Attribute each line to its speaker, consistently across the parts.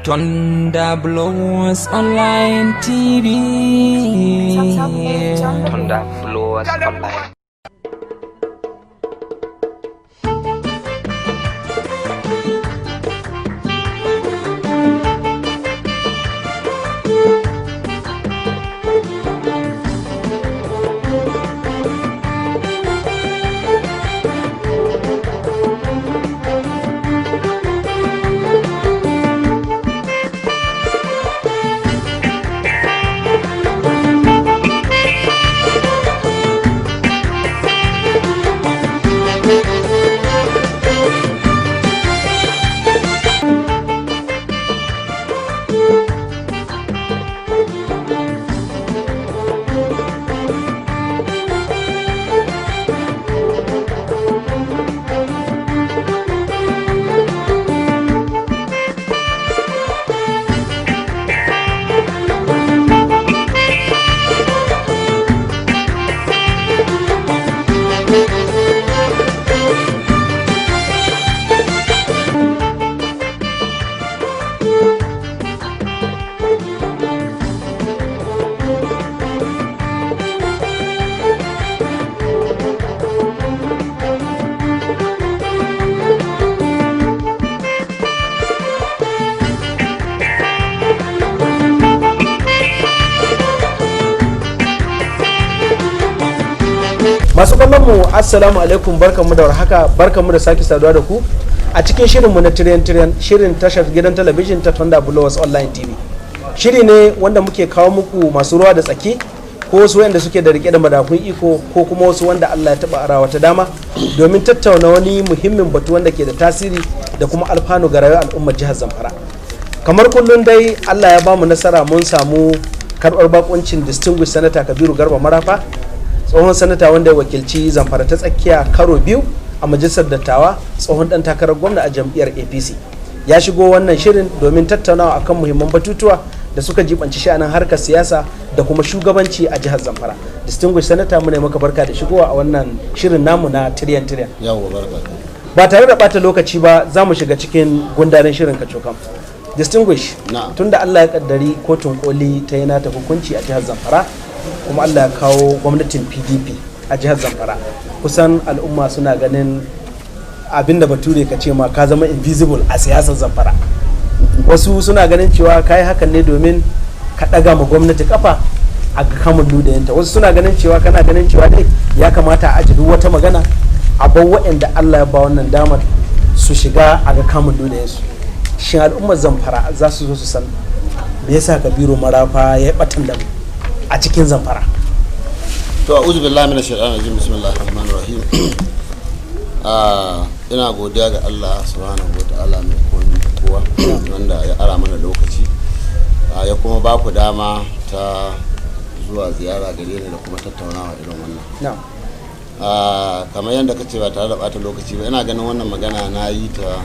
Speaker 1: Thunder Blows Online TV. Thunder Blows Online.
Speaker 2: Masu kallon mu assalamu alaikum, barkanmu da warhaka, barkanmu da sake saduwa da ku a cikin shirinmu na Tiriyan shirin tashar gidan talabijin ta Thunder Blows Online TV. Shiri ne wanda muke kawo muku masu ruwa da tsaki ko wasu wanda suke da rike da madafun iko ko kuma wasu wanda Allah ya taba arawa ta dama domin tattauna wani muhimmin batu wanda ke da tasiri da kuma alfanu ga rayuwar al'ummar jihar Zamfara. Kamar kullun dai Allah ya bamu nasara, mun samu karɓar bakuncin distinguished senator Kabiru Garba Marafa, tsohon sanata wanda ya wakilci Zamfara ta tsakiya karo biyu a majalisar dattawa, tsohon dan takarar gwamna a jam'iyyar APC. Ya shigo wannan shirin domin tattaunawa akan muhimman batutuwa da suka jibanci sha'anin harkar siyasa da kuma shugabanci a jihar Zamfara. Distinguished senator, mu ne maka barka da shigowa a wannan shirin namu na Tiriyan.
Speaker 3: Yawwa, barka.
Speaker 2: Ba tare da bata lokaci ba, za mu shiga cikin gundarin shirin kacokam. Distinguished, tunda Allah ya kaddari kotun koli ta yi nata hukunci a jihar Zamfara, kuma Allah ya kawo gwamnatin PDP a jihar Zamfara, kusan al'umma suna ganin abinda bature ka ce ma ka zama invisible a siyasar Zamfara. Wasu suna ganin cewa ka yi hakan ne domin ka ɗaga ma gwamnati kafa a kamun ludayinta. Wasu suna ganin cewa kana ganin cewa dai ya kamata a ajiye wata magana a bar waɗanda Allah ya ba wannan damar su shiga a ga kamun ludayinsu. Shin al'ummar Zamfara za su zo su san me yasa Kabiru Marafa ya batan da a cikin Zamfara?
Speaker 3: To a'udhu billahi minash shaitanir rajim, bismillahir rahmanir rahim. Ina godiya ga Allah subhanahu wataala mai komai kowa wanda ya ara mana lokaci ya kuma ba ku dama ta zuwa ziyara gare ni da kuma tattaunawa irin wannan. Kamar yadda ka ce ba tare da bata lokaci ba, ina ganin wannan magana na yi ta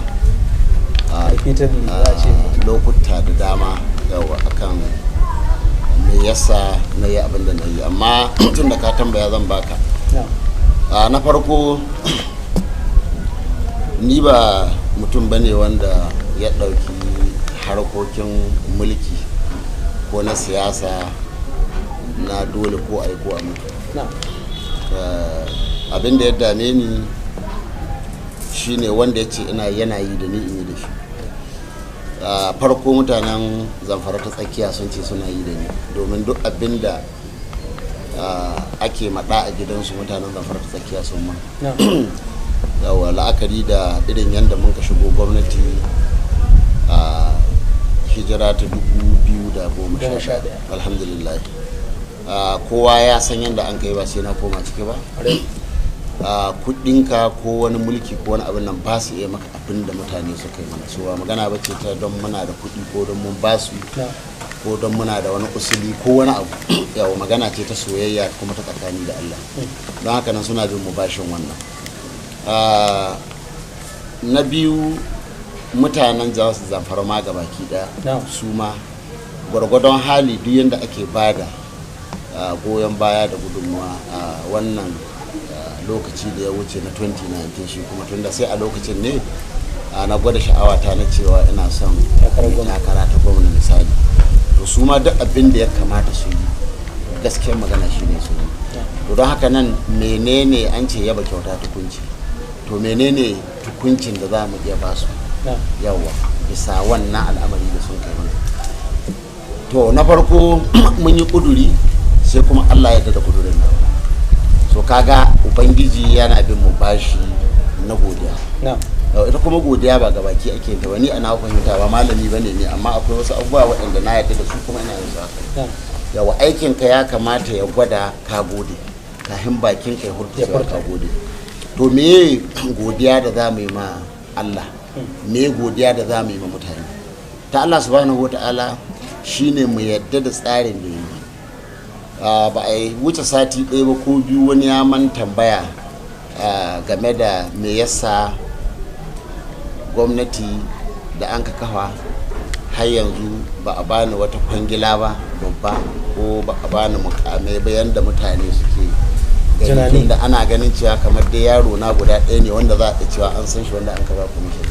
Speaker 3: lokuta da dama yawa akan me yasa na yi abin da na yi, amma tun da ka tambaya zan baka. Na farko, ni ba mutum bane wanda ya ɗauki harkokin mulki ko na siyasa na dole ko a yi ko a mutu. Abin da ya dame ni shine wanda ya ce ina yana yi da ni in yi da shi. Farko mutanen Zamfara ta tsakiya sun ce suna yi da ni domin duk abin da ake maɗa a gidansu mutanen Zamfara ta tsakiya sun ma. Yawa, la'akari da irin yadda mun ka shigo gwamnati a hijira ta 2011, alhamdulillah. Kowa ya san yadda an kai, ba sai na koma ciki ba. Kudinka ko wani mulki ko wani abin nan ba su iya maka abin da mutane suka yi mana. So magana ba ce ta don muna da kudi ko don mun ba su ko don muna da wani usuli ko wani abu. Yawa, magana ce ta soyayya kuma ta tsakani da Allah. Don haka nan suna bin mu bashin wannan. Na biyu, mutanen jihar Zamfara ma gabaki daya su ma gwargwadon hali duk yadda ake bada goyon baya da gudunmuwa a wannan lokaci da ya wuce na 2019, shi kuma tunda sai a lokacin ne na gwada sha'awata na cewa ina son takara ta su ma duk abin da ya kamata su yi gaskiyar magana shine su yi. To don haka nan menene an ce yaba kyauta tukunci, to menene tukuncin da za mu iya ba su yawa bisa wannan al'amari da sun kai mana. To na farko mun yi kuduri sai kuma Allah ya da kudurin nan, so kaga ubangiji yana bin mu bashi na godiya. Ita kuma godiya ba gabaki ake ta wani ana fahimta ba malami bane ne, amma akwai wasu abubuwa waɗanda na yarda da su kuma ina yin su haka. Yawa aikinka ya kamata ya gwada ka gode kafin bakin ka ya hurta ka gode. To me godiya da za mu yi ma Allah, me godiya da za mu yi ma mutane ta Allah subhanahu wata'ala shine mu yadda da tsarin da yi. Ba a wuce sati ɗaya ba ko biyu wani ya man tambaya game da me yasa gwamnati da an ka kafa har yanzu ba a bani wata kwangila ba babba, ko ba a bani mukamai ba yanda mutane suke gani, da ana ganin cewa kamar dai yaro na guda ɗaya ne wanda za a cewa an san shi wanda an ka ba commission.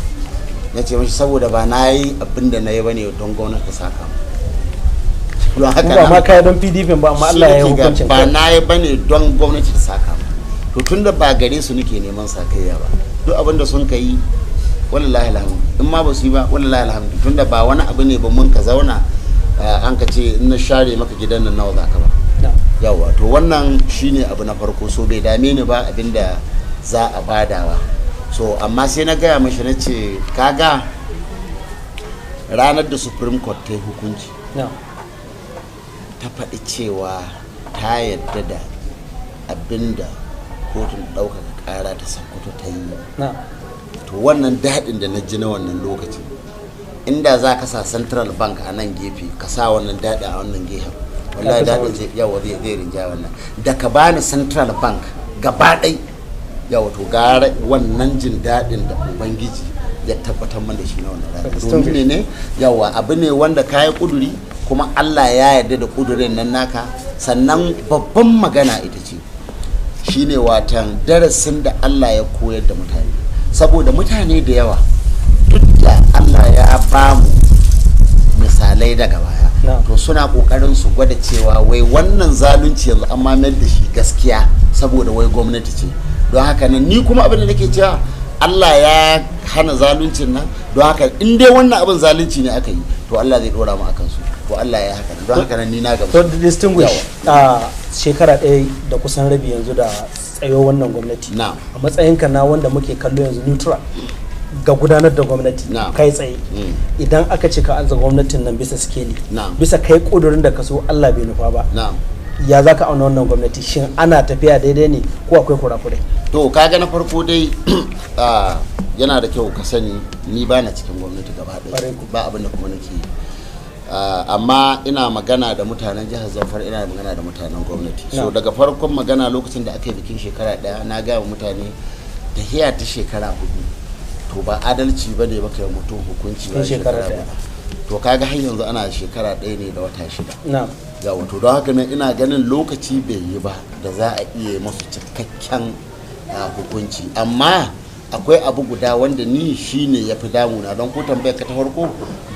Speaker 3: Na ce mashi saboda ba na yi abin da na yi bane don gwamnati ta saka mu.
Speaker 2: Ba ma kai don PDP ba, amma Allah ya yi hukuncin
Speaker 3: ba na yi bane don gwamnati ta saka mu. To tunda ba gare su nake neman sakayya ba, duk abin da sun kai wallahi alhamdu, in ma ba su yi ba wallahi alhamdu, tunda ba wani abu ne ba mun ka zauna an ka ce in na share maka gidan nan nawa za ka ba. Yawa to wannan shine abu na farko, so bai dame ni ba abinda za a badawa. So amma sai na gaya mashi na ce kaga ranar da Supreme Court ta yi hukunci ta faɗi cewa ta yadda da abinda kotun ɗaukaka ƙara ta Sokoto ta yi. To wannan daɗin da na ji na wannan lokacin, inda za ka sa Central Bank a nan gefe ka sa wannan daɗi a wannan gefen, wallahi daɗin zai yawa zai rinja wannan da ka bani Central Bank gaba ɗai yawa. To gara wannan jin daɗin da ubangiji ya tabbatar man da shi na wannan rana, domin ne yawa abu ne wanda ka yi kuduri kuma Allah ya yarda da kudurin nan naka. Sannan babban magana ita ce shine watan darasin da Allah ya koyar da mutane, saboda mutane da yawa duk da Allah ya ba mu misalai daga baya, to suna kokarin su gwada cewa wai wannan zalunci yanzu an mamayar da shi gaskiya saboda wai gwamnati ce. Don haka nan ni kuma abin da nake cewa Allah ya hana zaluncin nan, don haka in dai wannan abin zalunci ne aka yi to Allah zai dora mu akan su, to Allah ya haka. Don haka nan ni na gamsu.
Speaker 2: To distinguish shekara ɗaya da kusan rabi yanzu da tsayo wannan gwamnati, a matsayinka na wanda muke kallo yanzu neutral ga gudanar da gwamnati kai tsaye, idan aka ce ka anza gwamnatin nan bisa skeli bisa kai kudurin da ka so Allah bai nufa ba, ya za ka auna wannan gwamnati? Shin ana tafiya daidai ne ko akwai kurakurai?
Speaker 3: To kaga na farko dai yana da kyau ka sani ni ba na cikin gwamnati gaba ɗaya, ba abin da kuma nake yi, amma ina magana da mutanen jihar Zamfara, ina magana da mutanen gwamnati. So daga farkon magana lokacin da aka yi bikin shekara ɗaya na gaya wa mutane tahiya ta shekara 4 to ba adalci ba ne baka yi mutum hukunci ba shekara ɗaya. To kaga har yanzu ana shekara 1 ne da wata 6. Yawa to don haka ne ina ganin lokaci bai yi ba da za a iya masu cikakken hukunci, amma akwai abu guda wanda ni shine ya fi damuna, don ko tambayar ka ta farko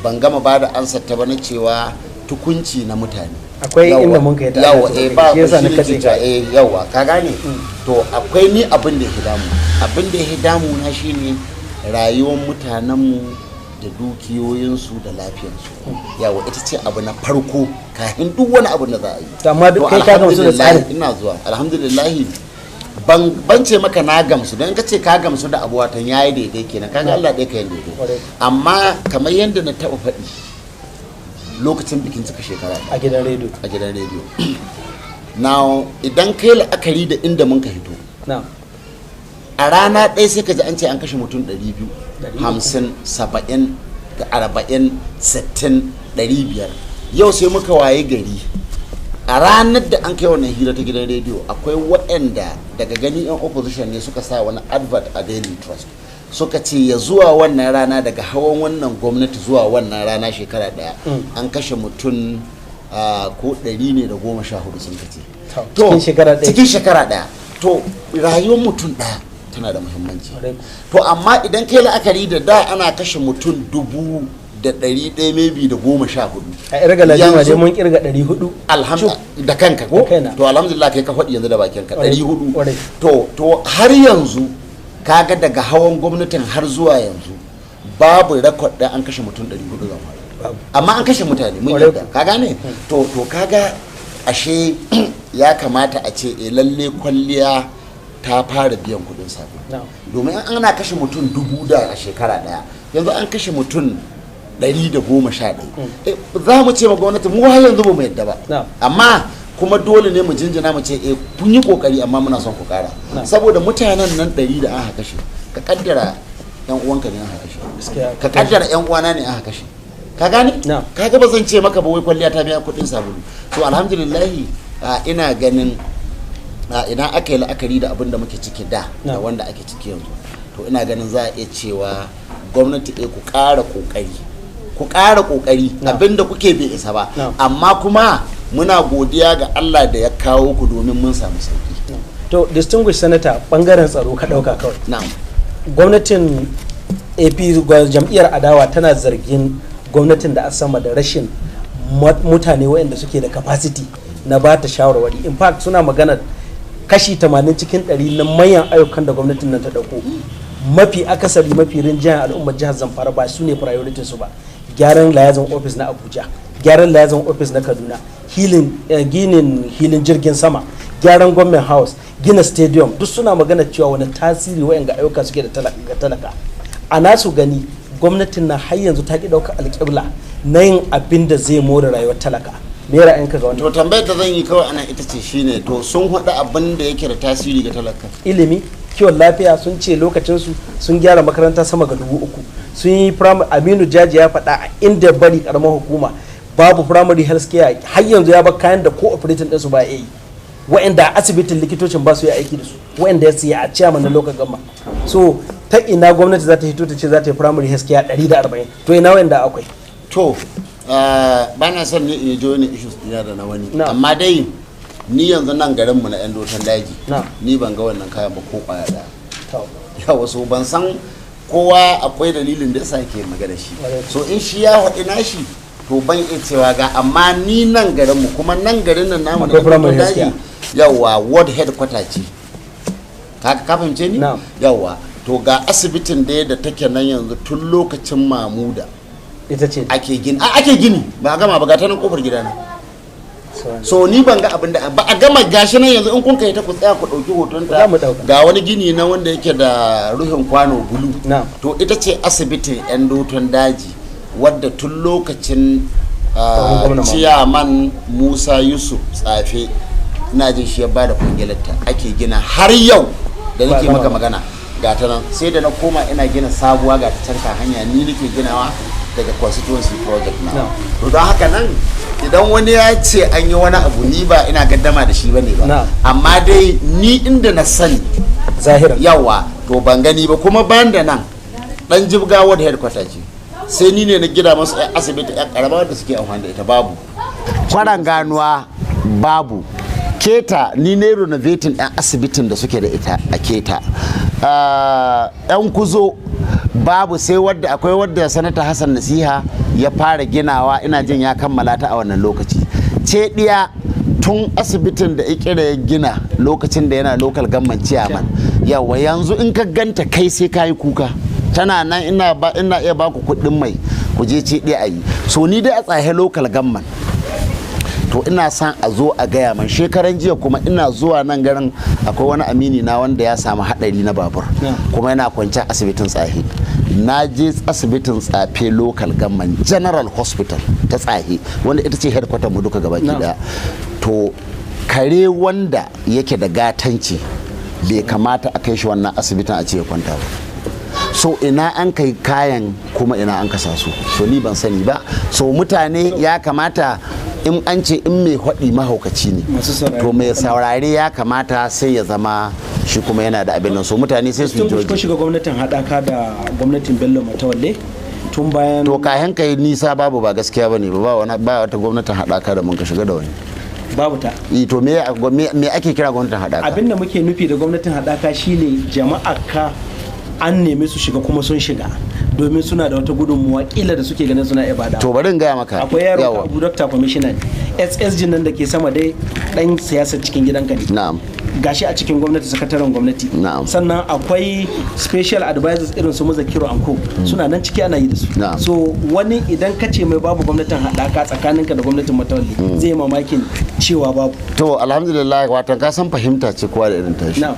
Speaker 3: ban gama ba da ansar ta ba na cewa tukunci na mutane
Speaker 2: akwai inda mun kai ta
Speaker 3: yawa ba shi ne yawa ka gane. To akwai ni abin da ya damu na shine rayuwar mutanenmu da dukiyoyinsu da lafiyarsu, yawa ita ce abu na farko kafin duk wani abu da za a yi.
Speaker 2: Amma duk kai ka gamsu da tsari?
Speaker 3: Ina zuwa alhamdulillah, ban ce maka na gamsu, don ka ce ka gamsu da abu watan yayi daidai kenan, kaga Allah ɗaya ka yi daidai. Amma kamar yadda na taɓa faɗi lokacin bikin cika shekara
Speaker 2: a gidan rediyo
Speaker 3: now idan kai la'akari da inda mun ka hito a rana ɗaya sai ka ji an ce an kashe mutum 200 50 70 40 60 500. Yau sai muka waye gari a ranar da an kai wannan hira ta gidan rediyo akwai waɗanda daga gani yan opposition ne suka sa wani advert a Daily Trust suka ce ya zuwa wannan rana daga hawan wannan gwamnati zuwa wannan rana shekara ɗaya an kashe mutum ko 114 sun kace cikin shekara ɗaya. To rayuwar mutum ɗaya tana da muhimmanci. To amma idan kai la'akari da ana kashe mutum 1000 da 100 maybe da 14
Speaker 2: a irga lajima dai mun kirga 400
Speaker 3: alhamdulillah da kanka ko to alhamdulillah kai ka faɗi yanzu da bakin ka 400 to har yanzu kaga daga hawan gwamnatin har zuwa yanzu babu record da an kashe mutum 400 zama amma an kashe mutane mun yadda ka gane to kaga ashe ya kamata a ce lalle kwalliya ta fara biyan kudin sabulu domin ana kashe mutum 1000 a shekara daya yanzu an kashe mutum 111 za mu ce ma gwamnati mu har yanzu ba mu yadda ba amma kuma dole ne mu jinjina mu ce kun yi kokari amma muna son ku kara saboda mutanen nan 100 da aka kashe ka kaddara yan uwanka ne aka kashe ka kaddara yan uwana ne aka kashe ka gane kaga ba zan ce maka ba wai kwalliya ta biya kudin sabulu to alhamdulillah ina ganin idan aka yi la'akari da abin da muke ciki da wanda ake ciki yanzu to ina ganin za a iya cewa gwamnati ku ƙara ƙoƙari abinda kuke bai isa ba amma kuma muna godiya ga Allah da ya kawo ku domin mun samu sauki
Speaker 2: to distinguished senator bangaren tsaro ka dauka kawai gwamnatin AP jam'iyyar adawa tana zargin gwamnatin da a sama da rashin mutane waɗanda suke da capacity na ba ta shawarwari in fact suna magana kashi 80 cikin 100 na manyan ayyukan da gwamnatin nan ta dauko mafi akasari mafi rinjayen al'ummar jihar Zamfara ba su ne priority su ba gyaran layazin office na Abuja gyaran layazin office na Kaduna ginin hilin jirgin sama gyaran government house gina stadium duk suna magana cewa wani tasiri wayan ga ayyuka suke da talaka a nasu gani gwamnatin na har yanzu ta ki dauka alƙibla na yin abin da zai more rayuwar talaka me ra'ayinka ga wannan
Speaker 3: to tambayar da zan yi kawai ana ita ce shine to sun hada abin da yake da tasiri ga talaka
Speaker 2: ilimi kiwon lafiya sun ce lokacinsu sun gyara makaranta sama ga 3000 sun yi Aminu Jaji ya faɗa a inda bari karamar hukuma babu primary health care har yanzu ya bar kayan da ko operating ɗinsu ba yi wa'anda asibitin likitocin ba su yi aiki da su wa'anda ya siya a ciyaman na local government so ta ina gwamnati za ta hito ta ce za ta yi primary health care 140 to ina wa'anda akwai
Speaker 3: to ba na son ne in jo ne issues ɗina da na wani amma dai ni yanzu nan garinmu na 'yan doton daji ni ban ga wannan kayan ba ko kwaya da yawa so ban san kowa akwai dalilin da yasa ke magana shi so in shi ya haɗi nashi to ban iya cewa ga amma ni nan garinmu kuma nan garin nan namu na doton daji yawa ward headquarter ce ka fahimce ni yawa to ga asibitin da take nan yanzu tun lokacin mamuda
Speaker 2: ita ce
Speaker 3: ake gini ba gama ba ga ta nan kofar gidana so ni ban ga abin da ba a gama gashi nan yanzu in kun kai ta ku tsaya ku dauki hoton ta ga wani gini na wanda yake da ruhin kwano bulu to ita ce asibitin yan doton daji wadda tun lokacin ciyaman Musa Yusuf Tsafe ina jin shi ya bada kungilarta ake gina har yau da nake maka magana ga ta nan sai da na koma ina gina sabuwa ga ta canka hanya ni nake ginawa daga constituency project na to don haka nan idan wani ya ce an yi wani abu ni ba ina gaddama da shi bane ba amma dai ni inda na sani
Speaker 2: zahira
Speaker 3: yawa to ban gani ba kuma ban da nan dan jibga ward headquarter ce sai ni ne na gida masu asibiti yan karama da suke amfani da ita babu kwaran ganuwa babu keta ni ne renovating ɗan asibitin da suke da ita a keta yan kuzo babu sai wadda akwai wadda sanata Hassan Nasiha ya fara ginawa ina jin ya kammala ta a wannan lokaci ce diya tun asibitin da ikira ya gina lokacin da yana local government chairman yawa yanzu in ka ganta kai sai kayi kuka tana nan ina iya baku kuɗin mai ku je ce diya ayi so ni dai a tsaye local government to ina son a zo a gaya man shekaran jiya kuma ina zuwa nan garin akwai wani amini na wanda ya samu hadari na babur kuma yana kwanci asibitin tsahe na je asibitin tsafe local government general hospital ta tsahe wanda ita ce headquarter mu duka gaba daya to kare wanda yake da gatanci bai kamata a kai shi wannan asibitin a ce ya kwanta ba so ina an kai kayan kuma ina an kasa su so ni ban sani ba so mutane ya kamata in an ce in mai haɗi mahaukaci ne to mai saurare ya kamata sai ya zama shi kuma yana da abin nan so mutane sai su joji
Speaker 2: kun shiga gwamnatin haɗaka da gwamnatin Bello Matawalle tun bayan
Speaker 3: to kayan kai nisa babu ba gaskiya bane ba wata gwamnatin haɗaka da mun ka shiga da wani
Speaker 2: babu ta
Speaker 3: to me ake kira gwamnatin haɗaka
Speaker 2: abinda muke nufi da gwamnatin haɗaka shine jama'a ka an nemi su shiga kuma sun shiga domin suna da wata gudunmuwa kila da suke ganin suna ibada.
Speaker 3: To bari in gaya maka.
Speaker 2: Akwai yaro Abu Dr. Commissioner SSG nan da ke sama dai dan siyasar cikin gidanka ne.
Speaker 3: Na'am.
Speaker 2: Gashi a cikin gwamnati, sakataren gwamnati.
Speaker 3: Na'am.
Speaker 2: Sannan akwai special advisors irin su Muzakiru Anko suna nan ciki ana yi da su.
Speaker 3: Na'am.
Speaker 2: So wani idan ka ce mai babu gwamnatin haɗaka tsakaninka da gwamnatin Matawalli zai mamakin cewa babu.
Speaker 3: To alhamdulillah wato ka san fahimta ce kowa da irin tashi.
Speaker 2: Na'am.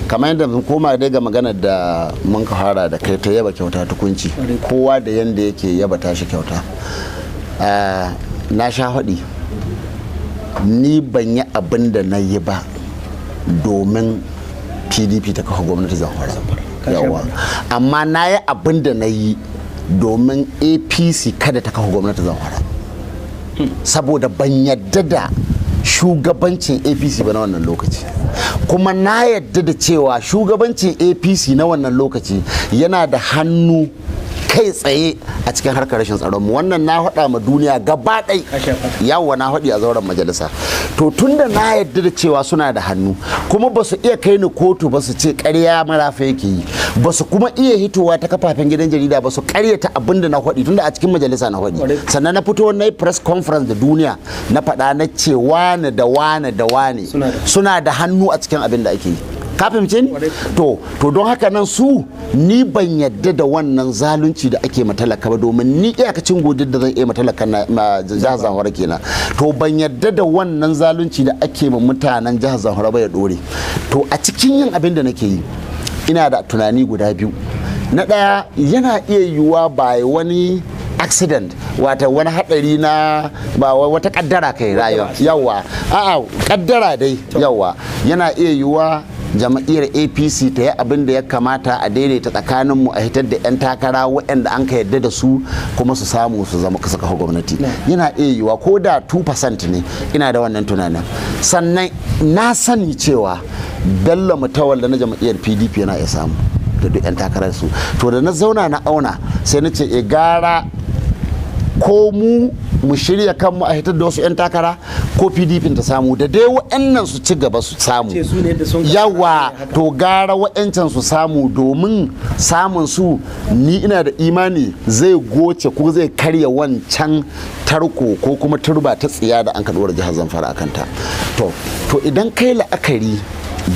Speaker 3: Kamar yadda mun koma dai ga maganar da mun ka fara da kai ta yaba kyauta tukunci, kowa da yanda yake yaba tashi kyauta. Na sha faɗi ni ban yi abin da na yi ba domin PDP ta kafa gwamnati Zamfara, yawa, amma na yi abin da na yi domin APC kada ta kafa gwamnati Zamfara, saboda ban yadda da shugabancin APC ba na wannan lokaci, kuma na yadda da cewa shugabancin APC na wannan lokaci yana da hannu kai tsaye a cikin harkar rashin tsaron mu. Wannan na faɗa ma duniya gaba ɗai, yawa na faɗi a zauren majalisa. To tunda na yadda da cewa suna da hannu, kuma ba su iya kai ni kotu ba su ce ƙarya marafa yake yi, ba su kuma iya hitowa ta kafafen gidan jarida ba su ƙaryata abin da na faɗi, tunda a cikin majalisa na faɗi. Sannan na fito na yi press conference da duniya na faɗa na ce wane da wane da wane suna da hannu a cikin abin da ake yi. Ka fahimce ni? To don haka nan su ni ban yadda da wannan zalunci da ake matalaka ba, domin ni iyakacin godin da zan iya matalaka na jihar Zamfara kenan. To ban yadda da wannan zalunci da ake ma mutanen jihar Zamfara ba ya dore. To a cikin yin abin da nake yi ina da tunani guda biyu. Na ɗaya, yana iya yiwuwa ba wani accident, wata wani hadari na ba wata kaddara kai rayuwa, yawa, a'a kaddara dai, yawa, yana iya yiwuwa jama'iyyar APC ta yi abin da ya kamata a daidaita tsakaninmu a hitar da 'yan takara waɗanda an ka yadda da su kuma su samu su zama kasa kafa gwamnati. Yana iya yiwuwa ko da 2% ne, ina da wannan tunanin. Sannan na sani cewa Bello Mutawalla na jama'iyyar PDP yana iya samu da duk 'yan takarar su. To da na zauna na auna sai na ce gara ko mu shirya kanmu a hitar da wasu 'yan takara ko PDP ta samu da dai wa'annan su ci gaba su samu, yawa, to gara wa'ancan su samu, domin samun su ni ina da imani zai goce ko zai karya wancan tarko ko kuma turba ta tsiya da an kaɗuwar jihar Zamfara a kanta. To idan kai la'akari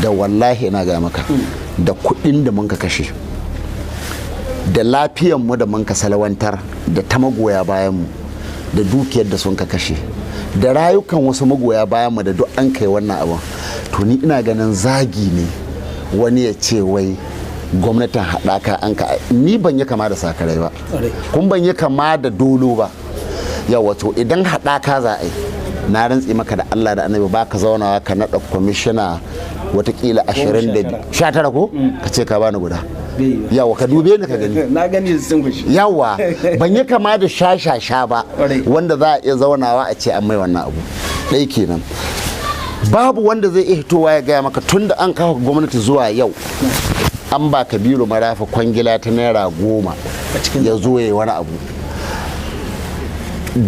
Speaker 3: da wallahi ina ga maka da kuɗin da mun ka kashe da lafiyanmu da mun ka salawantar da ta magoya bayanmu da dukiyar da sun ka kashe da rayukan wasu magoya bayanmu da duk an kai wannan abin, to ni ina ganin zagi ne wani ya ce wai gwamnatin haɗaka an ka, ni ban yi kama da sakarai ba, kun ban yi kama da dolo ba, yawa. To idan haɗaka za a yi, na rantsi maka da Allah da Annabi ba ka zaunawa ka naɗa kwamishina watakila 19 ko ka ce ka bani guda, yawa, ka dube ni ka gani,
Speaker 2: na gani sun gushi,
Speaker 3: yawa, ban yi kama da shashasha ba wanda za a iya zaunawa a ce an mai wannan abu ɗaya kenan. Babu wanda zai iya hitowa ya gaya maka tun da an kawo gwamnati zuwa yau an ba Kabiru Marafa kwangila ta naira 10 ya zo ya yi wani abu.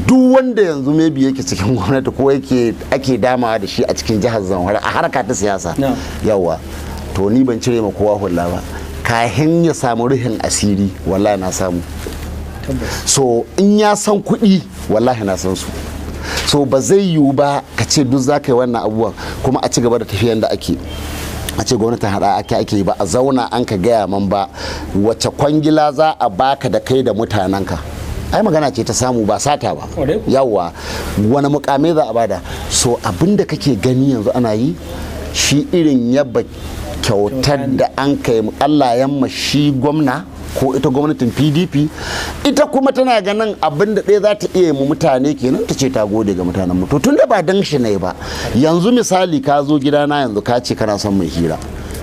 Speaker 3: Duk wanda yanzu maybe yake cikin gwamnati ko yake ake damawa da shi a cikin jihar Zamfara a harka ta siyasa, yawa, to ni ban cire ma kowa hulla ba, kahin ya samu ruhin asiri wallahi na samu. So in ya san kuɗi wallahi na san su. So ba zai yiwu ba ka ce duk za ka yi wannan abubuwan kuma a ci gaba da tafiyan da ake, a ce gwamnatin haɗa ake yi ba a zauna an ka gaya man ba wacce kwangila za a baka da kai da mutanenka. Ai magana ce ta samu ba sata ba, yawa, wani mukamai za a bada. So abinda kake gani yanzu ana yi shi irin yaba kyautar da an kai Allah yamma shi gwamna ko ita gwamnatin PDP, ita kuma tana ganin abin da ɗaya za ta iya mu mutane kenan ta ce ta gode ga mutanen mu. To tunda ba dan shi ne ba, yanzu misali ka zo gidana yanzu ka ce kana son mai hira,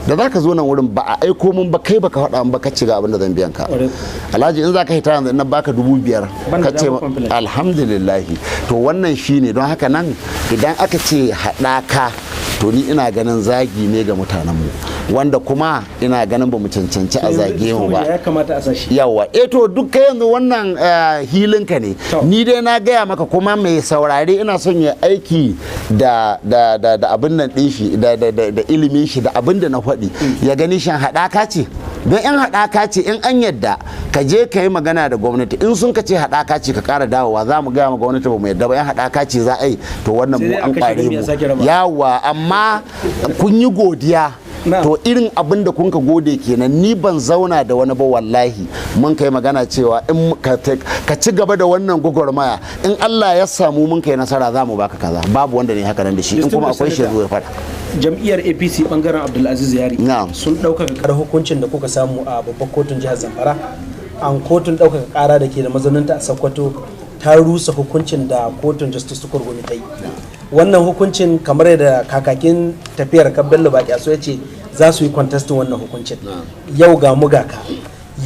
Speaker 3: da za ka zo nan wurin ba a aiko mun ba, kai baka faɗa mun ba, ka ci ga abin da zan biyan ka. Alhaji in za ka hita yanzu na baka 5,000 ka ce alhamdulillahi. To wannan shine, don haka nan idan aka ce haɗaka to ni ina ganin zagi ne ga mutanenmu, wanda kuma ina ganin ba mu cancanci a zage mu ba.
Speaker 2: Ya kamata a sashi.
Speaker 3: Yawa, to duk kai yanzu wannan hilinka ne. Ni dai na gaya maka, kuma mai saurare ina son ya aiki da abin nan ɗin shi da ilimin shi da abin da na faɗi ya gani shan haɗaka ce
Speaker 4: don yan haɗaka ce in an yadda ka je ka yi magana da gwamnati in sun ka ce haɗaka ce ka ƙara dawowa za mu gaya ma gwamnati ba mu yadda ba yan haɗaka ce za a yi to wannan mu an ƙare mu yawa amma kun yi godiya to irin abin da kun ka gode kenan ni ban zauna da wani ba wallahi mun kai magana cewa in ka ci gaba da wannan gwagwarmaya in Allah ya samu mun kai nasara za mu baka kaza babu wanda ne haka nan da shi in kuma akwai shi zo ya faɗa.
Speaker 2: Jam'iyyar APC bangaren Abdulaziz Yari sun ɗaukaka ƙarar hukuncin da kuka samu a babbar kotun jihar Zamfara an kotun ɗaukaka ƙara da ke da mazauninta a Sokoto ta rusa hukuncin da kotun Justice Tukur Gumi ta yi. Wannan hukuncin kamar yadda kakakin tafiyar Bello Bakiaso ya ce za su yi contestin wannan hukuncin yau ga mu ga ka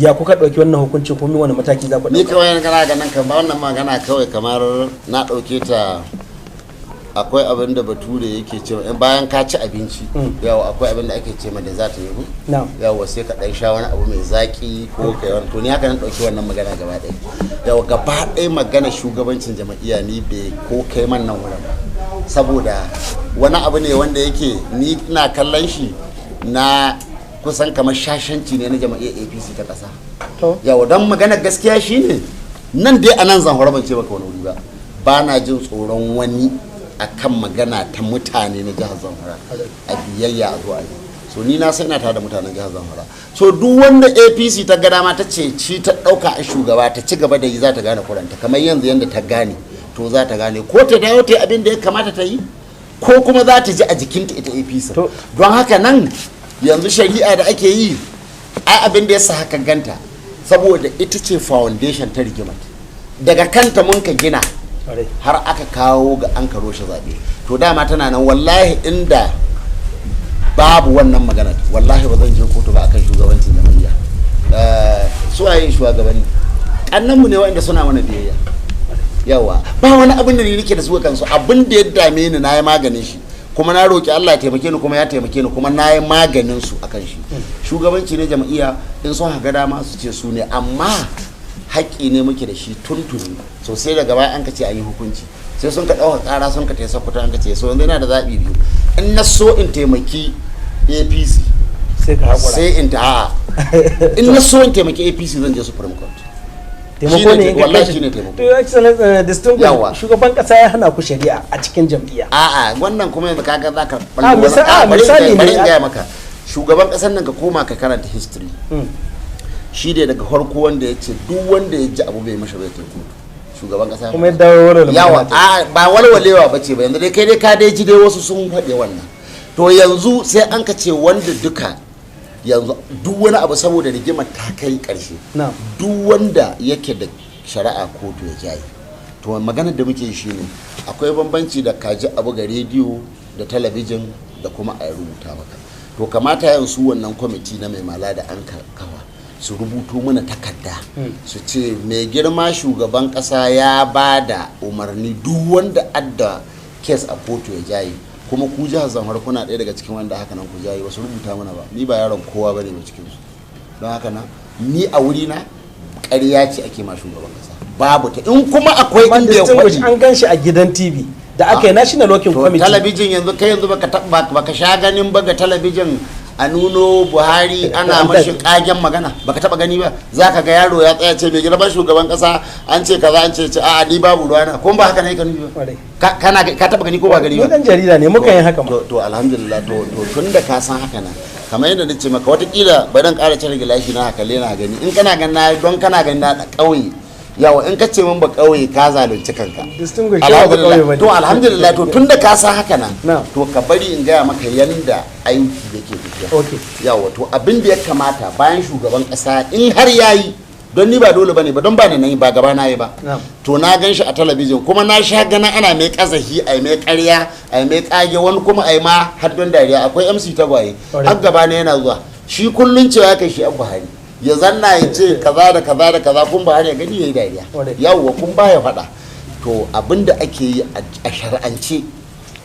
Speaker 2: ya kuka ɗauki wannan hukuncin kuma wani mataki za ku ɗauka?
Speaker 3: Ni kawai kana ganin kamar wannan magana kawai kamar na ɗauke ta akwai abin da bature yake ce bayan ka ci abinci yawa akwai abin da ake ce ma da za ta yi yawa sai ka ɗan sha wani abu mai zaki ko kai wani to ni haka nan ɗauki wannan magana gaba ɗaya yawa gaba ɗaya magana shugabancin jama'iyya ni bai ko kai man nan wurin saboda wani abu ne wanda yake ni ina kallon shi na kusan kamar shashanci ne na jama'iyyar APC ta ƙasa yawa don magana gaskiya shine nan dai a nan Zamfara ban ce maka wani wuri ba na jin tsoron wani akan magana ta mutane na jihar Zamfara a biyayya a zuwa so ni na sai ina tare da mutanen jihar Zamfara so duk wanda APC ta gada ma ta ce ci ta dauka a shugaba ta ci gaba da yi za ta gane kuranta kamar yanzu yanda ta gane to za ta gane ko ta dawo ta abin da ya kamata ta yi ko kuma za ta ji a jikinta ita APC don haka nan yanzu shari'a da ake yi ai abin da ya sa haka ganta saboda ita ce foundation ta rigimar daga kanta mun ka gina har aka kawo ga an karo shi zaɓe to dama tana nan wallahi inda babu wannan magana wallahi ba zan je kotu ba akan shugabancin jam'iyya su waye shugabanni kannanmu ne wanda suna mana biyayya yawa ba wani abin da ni nake da su kansu abin da ya dame ni na yi maganin shi kuma na roki Allah ya taimake ni kuma ya taimake ni kuma na yi maganin su akan shi shugabanci ne jam'iyya in sun haga dama su ce su ne amma haƙƙi ne muke da shi tuntuni sosai daga baya an ka ce an yi hukunci sai sun ka ɗauka ƙara sun ka taisa kuta an ka ce so yanzu yana da zaɓi biyu in na so in taimaki APC sai in ta in na so in taimaki APC zan je Supreme Court
Speaker 2: taimako ne
Speaker 3: wallahi shine taimako
Speaker 2: to excellence distinguished shugaban kasa ya hana ku shari'a a cikin jam'iyya
Speaker 3: wannan kuma yanzu kaga zaka
Speaker 2: misali
Speaker 3: bari in gaya maka shugaban kasar nan ka koma ka karanta history shi ne daga farko wanda ya ce duk wanda ya ji abu bai mashi bai teku shugaban kasa
Speaker 2: kuma ya dawo walwala
Speaker 3: yawa ba walwalewa ba ce ba yanzu dai kai dai ka dai ji dai wasu sun faɗe wannan to yanzu sai an ka ce wanda duka yanzu duk wani abu saboda rigima ta kai ƙarshe duk wanda yake da shari'a kotu ya jayi to maganar da muke shi ne akwai bambanci da kaji abu ga rediyo da talabijin da kuma a rubuta maka to kamata yanzu wannan kwamiti na mai mala da an kawa su rubuto mana takarda su ce mai girma shugaban kasa ya ba da umarni duk wanda adda kes a kotu ya jayi kuma ku jihar Zamfara kuna ɗaya daga cikin wanda haka nan ku jayi wasu rubuta mana ba ni ba yaron kowa bane ba cikin su don haka nan ni a wuri na ƙarya ce ake ma shugaban kasa babu ta in kuma akwai inda ya kwaji
Speaker 2: an gan shi a gidan TV da aka yi national working committee
Speaker 3: talabijin yanzu kai yanzu baka sha ganin ba ga talabijin a nuno Buhari ana mashi kagen magana baka taba gani ba zaka ga yaro ya tsaya ce mai girman shugaban kasa an ce kaza an ce a ni babu ruwana kuma ba haka ne ka nufi ba kana ka taba gani ko ba gani ba
Speaker 2: dan jarida ne muka yin haka ma
Speaker 3: to alhamdulillah to tunda ka san haka na kamar yadda nace maka watakila bari dan ƙara cire gilashi na haka lena gani in kana gani na don kana gani na kauye yawa in ka ce min ba kauye ka zalunci kanka to alhamdulillah to tunda ka san haka nan to ka bari in gaya maka yanda aiki yake tafiya yawa to abin da ya kamata bayan shugaban kasa in har yayi don ni ba dole bane ba don ba ne ba gaba na yi ba to na gan shi a talabijin kuma na sha gana ana mai kazahi ai mai ƙarya ai mai kage wani kuma ai ma har don dariya akwai MC tagwaye har gaba ne yana zuwa shi kullun cewa kai shi Buhari ya zanna ya ce kaza da kaza da kaza kun ba har ya gani yayi dariya yawwa kun ba ya faɗa to abinda ake yi a shar'ance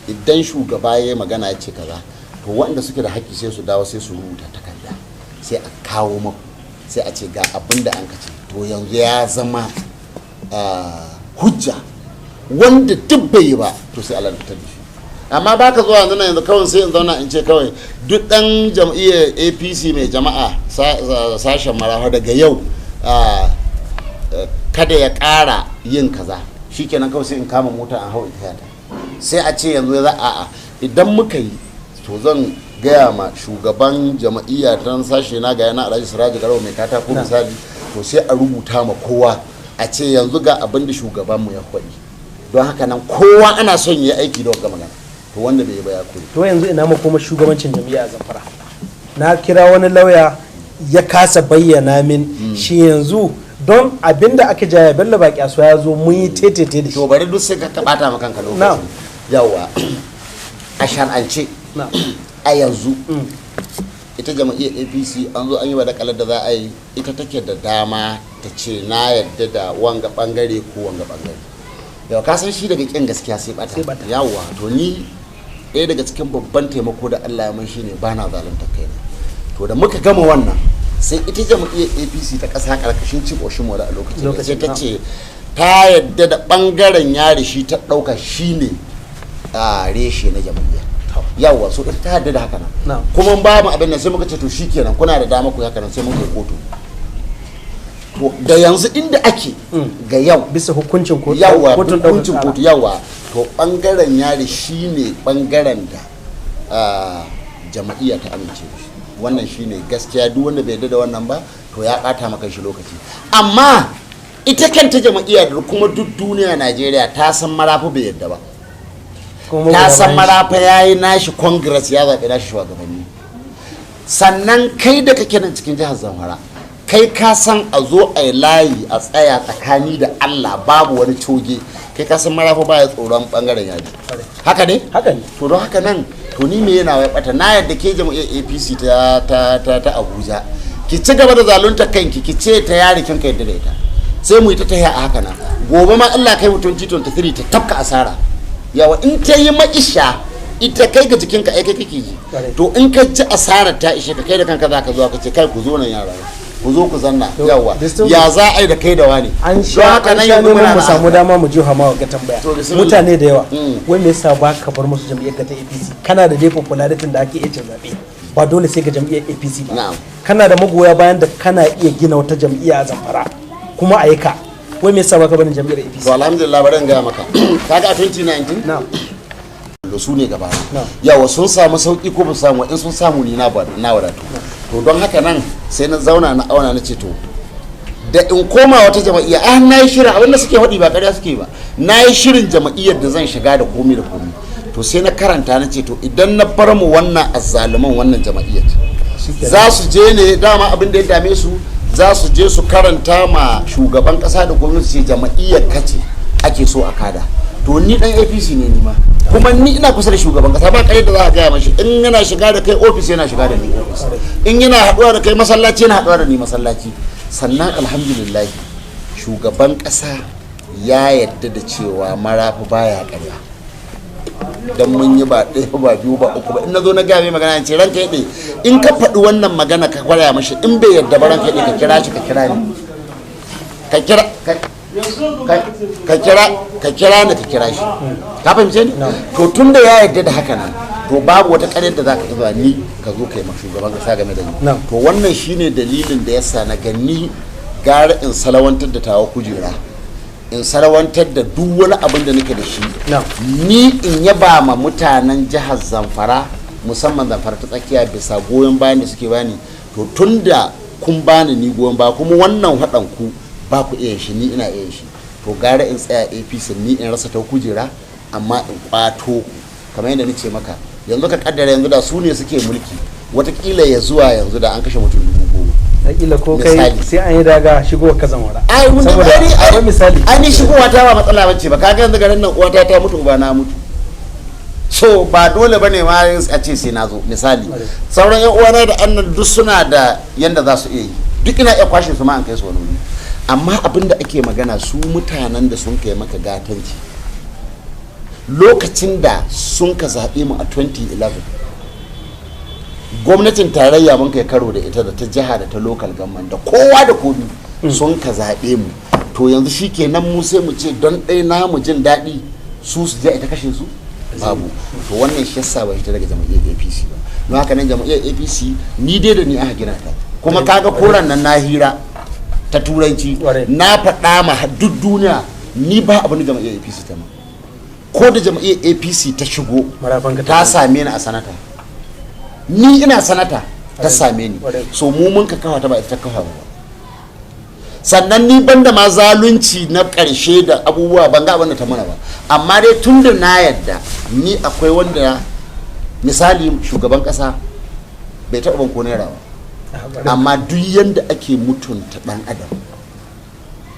Speaker 3: idan shugaba ya magana ya ce kaza to waɗanda suke da haƙƙi sai su dawo sai su rubuta takarda sai a kawo maku sai a ce ga abinda an kace to yanzu ya zama hujja wanda duk bai yi ba to sai Allah ya fitar da shi amma baka zuwa yanzu kawai sai in zauna in ce kawai duk dan jam'iyyar APC mai jama'a sashen Marafa daga yau kada ya ƙara yin kaza shikenan kawai sai in kama mota an hau ita sai a ce yanzu za a idan muka yi to zan gaya ma shugaban jama'iyya ta sashe na ga yana Alhaji Siraji Garba mai katako misali to sai a rubuta ma kowa a ce yanzu ga abin da shugabanmu ya faɗi don haka nan kowa ana son ya aiki da wanga magana to wanda bai yi ba ya kuri
Speaker 2: to yanzu ina makoma shugabancin jam'iyya a Zamfara na kira wani lauya ya kasa bayyana min shi yanzu don abinda aka jaya Bello Baki Aso ya zo mun yi tetete da shi
Speaker 3: to bari duk sai ka bata maka kanka lokaci yawa a shar'ance a yanzu ita jama'iyyar APC an zo an yi wadakalar da za a yi ita take da dama ta ce na yadda da wanga bangare ko wanga bangare yau ka san shi daga kin gaskiya sai bata yawa to ni ɗaya daga cikin babban taimako da Allah ya mun shine bana zalunta kaina to da muka gama wannan sai ita jama'iyyar APC ta ƙasa karkashin Chief Oshimole a lokacin sai ta ce ta yadda da bangaren yari shi ta ɗauka shine a reshe na jama'iyya yawa so ita ta yadda da haka nan kuma ba mu abin nan sai muka ce to shikenan kuna da dama ku haka nan sai muka yi kotu to da yanzu inda ake ga yau
Speaker 2: bisa hukuncin kotu
Speaker 3: yawa hukuncin kotu yawa to bangaren yari shine bangaren da jama'iyya ta amince shi wannan shine gaskiya duk wanda bai yarda da wannan ba to ya bata maka shi lokaci amma ita kanta jama'iyya da kuma duk duniya Najeriya ta san Marafa bai yarda ba ta san Marafa yayi nashi congress ya zaɓi nashi shugabanni sannan kai da kake nan cikin jihar Zamfara kai ka san a zo a yi layi a tsaya tsakani da Allah babu wani coge kai ka san Marafa baya tsoron bangaren yaji haka ne to don haka nan to ni me yana wai bata na yadda ke jam'iyyar APC ta Abuja ki ci gaba da zalunta kanki ki ce ta yari kin ka yadda da ita sai mu yi ta tahiya a haka nan gobe ma Allah kai mu 2023 ta tafka asara yawa in ta yi maisha ita kai ga jikinka ai kai kake ji to in ka ji asarar ta ishe ka kai da kanka zaka zo ka ce kai ku zo nan yara ku zo ku zanna yawa ya za a yi da kai da wani
Speaker 2: an sha neman mu samu dama mu ji hama ga tambaya mutane da yawa wai me yasa ba ka bar musu jam'iyyar ta APC kana da dai popularity da ake iya zabe ba dole sai ga jam'iyyar APC ba kana da magoya bayan da kana iya gina wata jam'iyya a Zamfara kuma a yi ka wai me yasa ba ka bar jam'iyyar APC
Speaker 3: to alhamdulillah bari in ga maka kaga a 2019 da su ne gaba yawa sun samu sauki ko ba su samu in sun samu ni na wadatu to don haka nan sai na zauna na auna na ce to da in koma wata jama'iyya na yi shirin abinda suke faɗi ba ƙarya suke ba na yi shirin jama'iyyar da zan shiga da komi da komi to sai na karanta na ce to idan na bar mu wannan azzaluman wannan jama'iyyar za su je ne dama abin da ya dame su za su je su karanta ma shugaban ƙasa da gwamnati ce jama'iyyar kace ake so a kada to ni dan APC ne ni ma kuma ni ina kusa da shugaban kasa ba kai da za a gaya mashi in yana shiga da kai office yana shiga da ni office in yana haduwa da kai masallaci yana haduwa da ni masallaci sannan alhamdulillah shugaban kasa ya yadda da cewa Marafa baya ƙarya dan mun yi ba ɗaya ba biyu ba uku ba in nazo na gaya mai magana ce ranka yade in ka faɗi wannan magana ka kwaya mashi in bai yadda ba ranka yade ka kira shi ka kira ni ka kira ni ka kira shi ka fahimce ni to tun da ya yarda da haka nan to babu wata ƙaryar da za ka zuba ni ka zo kai ma shugaban kasa game da ni to wannan shine dalilin da yasa na gani gara in salawantar da tawa kujera in salawantar da duk wani abin da nake da shi ni in yaba ma mutanen jihar Zamfara musamman Zamfara ta tsakiya bisa goyon bayan da suke bani to tun da kun bani ni goyon ba kuma wannan haɗan ku ba ku iya shi ni ina iya shi to gara in tsaya APC ni in rasa ta kujera amma in kwato kamar yadda nace maka yanzu ka kaddara yanzu da su ne suke mulki watakila ya zuwa yanzu da an kashe mutum 10,000
Speaker 2: kila ko kai sai an yi daga shigo ka Zamfara
Speaker 3: ai mun da
Speaker 2: ai misali
Speaker 3: ai ni shigowa ta ba matsala bace ba kaga yanzu garin nan uwata ta mutu uba na mutu so ba dole bane ma a ce sai na zo misali sauran yan uwana da annan duk suna da yanda za su iya yi duk ina iya kwashe su ma an kai su wani wuri amma abinda ake magana su mutanen da sun kai maka gatanci lokacin da sun ka zaɓe mu a 2011 gwamnatin tarayya mun kai karo da ita da ta jiha da ta local government da kowa da komi sun ka zaɓe mu to yanzu shi kenan mu sai mu ce don ɗaya namu jin daɗi su je ita kashe su
Speaker 4: babu. To wannan shi yasa ba ta daga jam'iyyar APC ba. Don haka nan jam'iyyar APC ni dai da ni aka gina ta, kuma kaga koran nan na hira ta turanci na faɗa ma duk duniya ni ba abin da jam'iyyar APC ta ma, ko da jam'iyyar APC ta shigo ta same ni a sanata, ni ina sanata ta same ni, so mu mun ka kawo ta ba ita ta kawo ba. Sannan ni banda ma zalunci na ƙarshe da abubuwa ban ga abin da ta mana ba, amma dai tun da na yadda ni akwai wanda misali shugaban ƙasa bai taɓa ban ko naira ba, amma duk yanda ake mutunta ɗan adam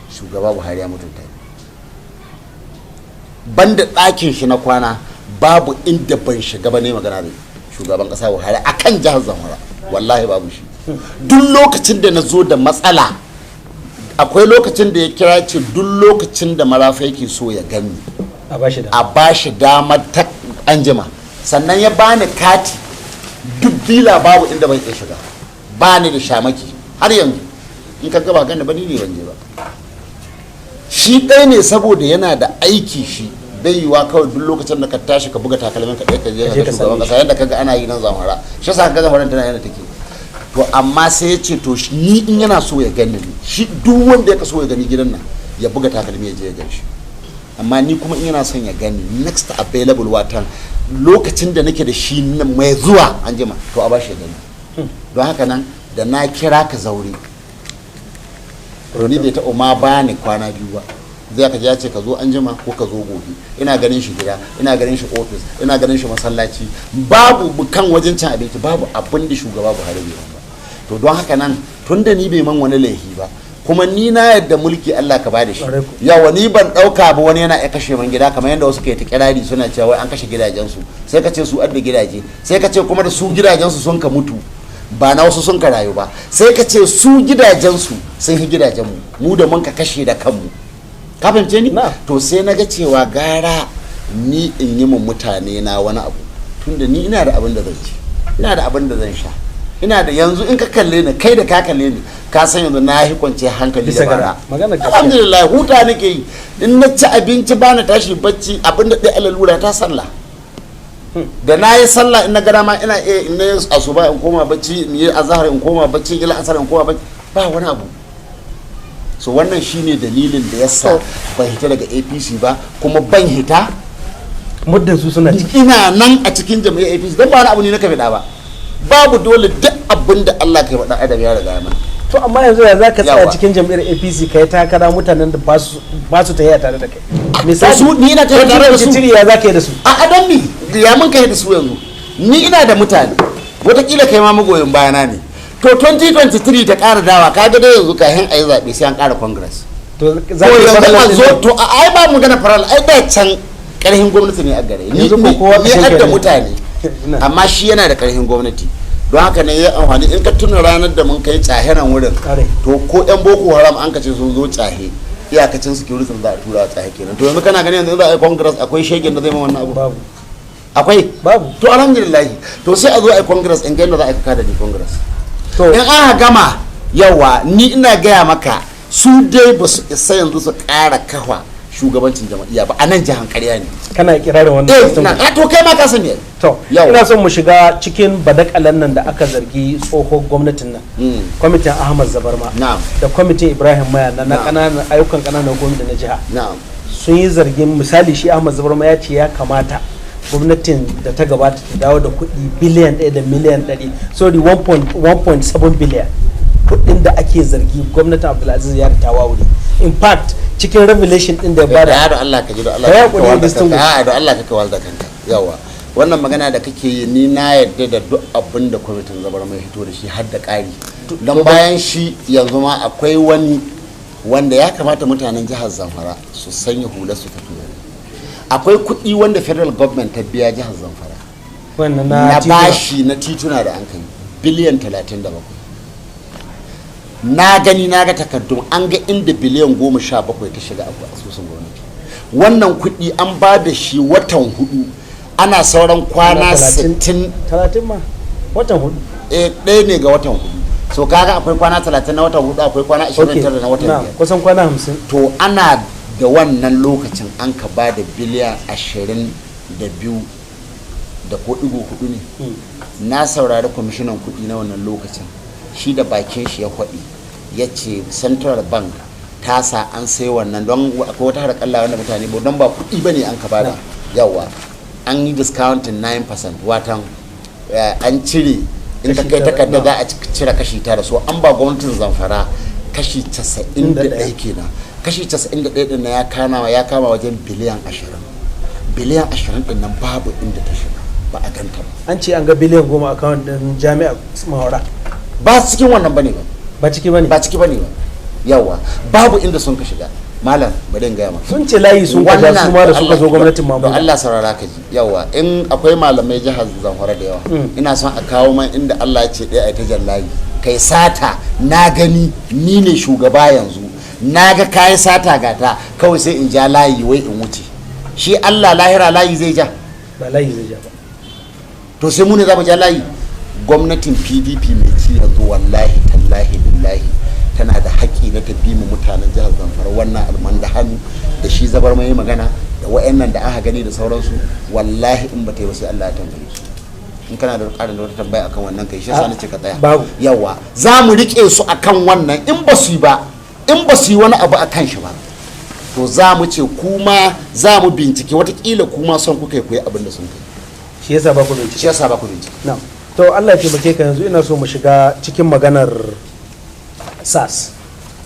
Speaker 4: shugaba Buhari ya mutunta. Banda ɗakin shi na kwana babu inda ban shiga ba ne magana da shugaban ƙasa Buhari akan jihar Zamfara, wallahi babu shi. Duk lokacin da na zo da matsala akwai lokacin da ya kira ce duk lokacin da Marafa yake so ya gani a bashi damar ta anjima, sannan ya bani kati duk bila babu inda ban iya shiga, bani da shamaki har yanzu in ka gaba gani ba ni ne ban je ba. Shi ɗaya ne saboda yana da aiki, shi bai yiwa kawai duk lokacin da ka tashi ka buga takalmin ka ɗaya ka je ka shugaban kasa yadda kaga ana yi nan Zamfara, shi yasa kaga Zamfara tana yana take. To amma sai ya ce to ni in yana so ya gani shi duk wanda ya kaso ya gani gidan nan ya buga takalmi ya je ya gani shi, amma ni kuma in yana son ya gani next available watan lokacin da nake da shi mai zuwa an jima to a bashi ya gani. Don haka nan da na kira ka zaure ni bai taɓa ma ba ni kwana biyu ba, zai ka ce ka zo an jima ko ka zo gobe, ina ganin shi gida, ina ganin shi ofis, ina ganin shi masallaci, babu kan wajen cin abinci babu abin da shugaba Buhari bai ba. To don haka nan tun da ni bai man wani laifi ba, kuma ni na yadda mulki Allah ka bada shi, yawa ni ban dauka ba wani yana ya kashe man gida kamar yadda wasu ke ta kirari suna cewa wai an kashe gidajensu, sai ka ce su adda gidaje, sai ka ce kuma da su gidajensu sun ka mutu ba na wasu sun ka rayu ba, sai ka ce su gidajensu sun yi gidajenmu mu da mun ka kashe da kanmu, ka fahimce ni? To sai na ga cewa gara ni in yi mun mutane na wani abu, tunda ni ina da abin da zan ci, ina da abin da zan sha, ina da yanzu in ka kalle ni kai da ka kalle ni ka san yanzu na yi kwance hankali da bara, alhamdulillah huta nake yi, in na ci abinci ba na tashi bacci, abinda ɗaya alalura ta sallah, da na yi sallah in na gada ma ina in na yi asuba in koma bacci, in yi azahar in koma bacci, ila asar in koma bacci, ba wani abu. So wannan shine dalilin da yasa ban hita daga APC ba, kuma ban hita
Speaker 2: muddin su suna ciki,
Speaker 4: ina nan a cikin jam'iyyar APC don ba wani abu ne na kafaɗa ba, babu dole duk abin da Allah ka yi faɗa adam ya riga mana.
Speaker 2: To amma yanzu ya zaka tsaya cikin jam'iyyar APC kai takara mutanen da ba su tafiya tare da kai, misali
Speaker 4: su ni ina tare da su
Speaker 2: ya zaka yi da su
Speaker 4: a adam ni ya mun kai da su yanzu, ni ina da mutane wataƙila kai ma magoyin bayana ne, to 2023 ta ƙara dawa kaga dai yanzu kafin a yi zaɓe sai an ƙara congress,
Speaker 2: to
Speaker 4: yanzu a zo to ai ba mu gana faral ai da can ƙarfin gwamnati ne a gare ni adda mutane amma shi yana da ƙarfin gwamnati. Don haka ne ya amfani in ka tuna ranar da mun kai tsahenan wurin, to ko yan boko haram an kace sun zo tsahe iyakacin security za a tura tsahe kenan, to yanzu kana ganin yanzu za a yi congress akwai shegen da zai ma wannan abu
Speaker 2: babu,
Speaker 4: akwai
Speaker 2: babu,
Speaker 4: to alhamdulillah to sai a zo a yi congress in ga yadda za a yi kada ni congress.
Speaker 2: To
Speaker 4: in aka gama yawa ni ina gaya maka su dai ba su isa yanzu su ƙara kafa shugabancin jama'iyya ba a nan jihar ƙarya ne,
Speaker 2: kana kirarin wannan
Speaker 4: to kai ma ka sani.
Speaker 2: To ina son mu shiga cikin badakalan nan da aka zargi tsohon gwamnatin nan, kwamitin Ahmad Zabarma da kwamitin Ibrahim Maya na kananan ayyukan kananan gwamnati na jiha sun yi zargin, misali shi Ahmad Zabarma ya ce ya kamata gwamnatin da ta gabata ta dawo da kuɗi biliyan 1 da miliyan 100, sorry 1.7 biliyan kuɗin da ake zargi gwamnatin Abdulaziz ya ta wawure. In fact cikin revelation din da ya bada
Speaker 4: ya da Allah ka ji da Allah da Allah ka kawal da kanka yawa wannan magana da kake yi ni na yadda da duk abin da kwamitin zabar mai hito da shi har da ƙari, don bayan shi yanzu ma akwai wani wanda ya kamata mutanen jihar Zamfara su sanya hular su ta tuwo. Akwai kuɗi wanda federal government ta biya jihar Zamfara
Speaker 2: wannan
Speaker 4: na bashi na tituna da an kai biliyan 37, na gani na ga takardun an ga inda biliyan 17 ta shiga a asusun gwamnati. Wannan kuɗi an ba da shi watan 4 ana sauran kwana 60
Speaker 2: ma watan 4
Speaker 4: ɗaya ne ga watan 4, so kaga akwai kwana 30 na watan 4 akwai kwana 29 na watan 5
Speaker 2: kusan kwana 50.
Speaker 4: To ana da wannan lokacin an ka ba da biliyan da ko ɗigo 4 ne na saurari kwamishinan kuɗi na wannan lokacin shi da bakin shi ya kwaɗi ya ce central bank ta sa an sai wannan don akwai wata harkalla wanda mutane ba don ba kuɗi ba ne an ka bada yawa an yi discounting 9% watan an cire in ta kai takarda za a cire kashi 9 so an ba gwamnatin Zamfara kashi 91 kenan kashi 91 din na ya kama wajen biliyan 20 din nan babu inda ta shiga ba a ganta ba
Speaker 2: an ce an ga biliyan 10 account din jami'a Mafara
Speaker 4: ba cikin wannan bane
Speaker 2: ba ciki bane
Speaker 4: ba yawa babu inda sun ka shiga malam bari in gaya maka
Speaker 2: sun ce layi sun kaja su ma da suka zo gwamnatin Mamuda
Speaker 4: Allah saurara ka ji yawa in akwai malamai jihar Zamfara da yawa ina son a kawo man inda Allah ya ce dai ai ta jallayi kai sata na gani ni ne shugaba yanzu na ga kai sata gata kawai sai in ja layi wai in wuce shi Allah lahira layi zai ja
Speaker 2: ba layi zai ja ba
Speaker 4: to sai mu ne za mu ja layi gwamnatin PDP mai ci yanzu wallahi tallahi billahi tana da haƙƙi na ta bi mu mutanen jihar Zamfara wannan alman da hannu da shi zabar mai magana da wa'annan da aka gani da sauransu wallahi in ba ta yi ba sai Allah ya tambaye su in kana da ƙarin da wata tambaya akan wannan kai shi yasa nace ka tsaya yawa za mu rike su akan wannan in ba su yi wani abu akan shi ba to za mu ce kuma za mu bincike watakila kuma son kuka yi abin da sun kai
Speaker 2: shi yasa ba ku bincike na'am to Allah ya taimake ka yanzu ina so mu shiga cikin maganar SAS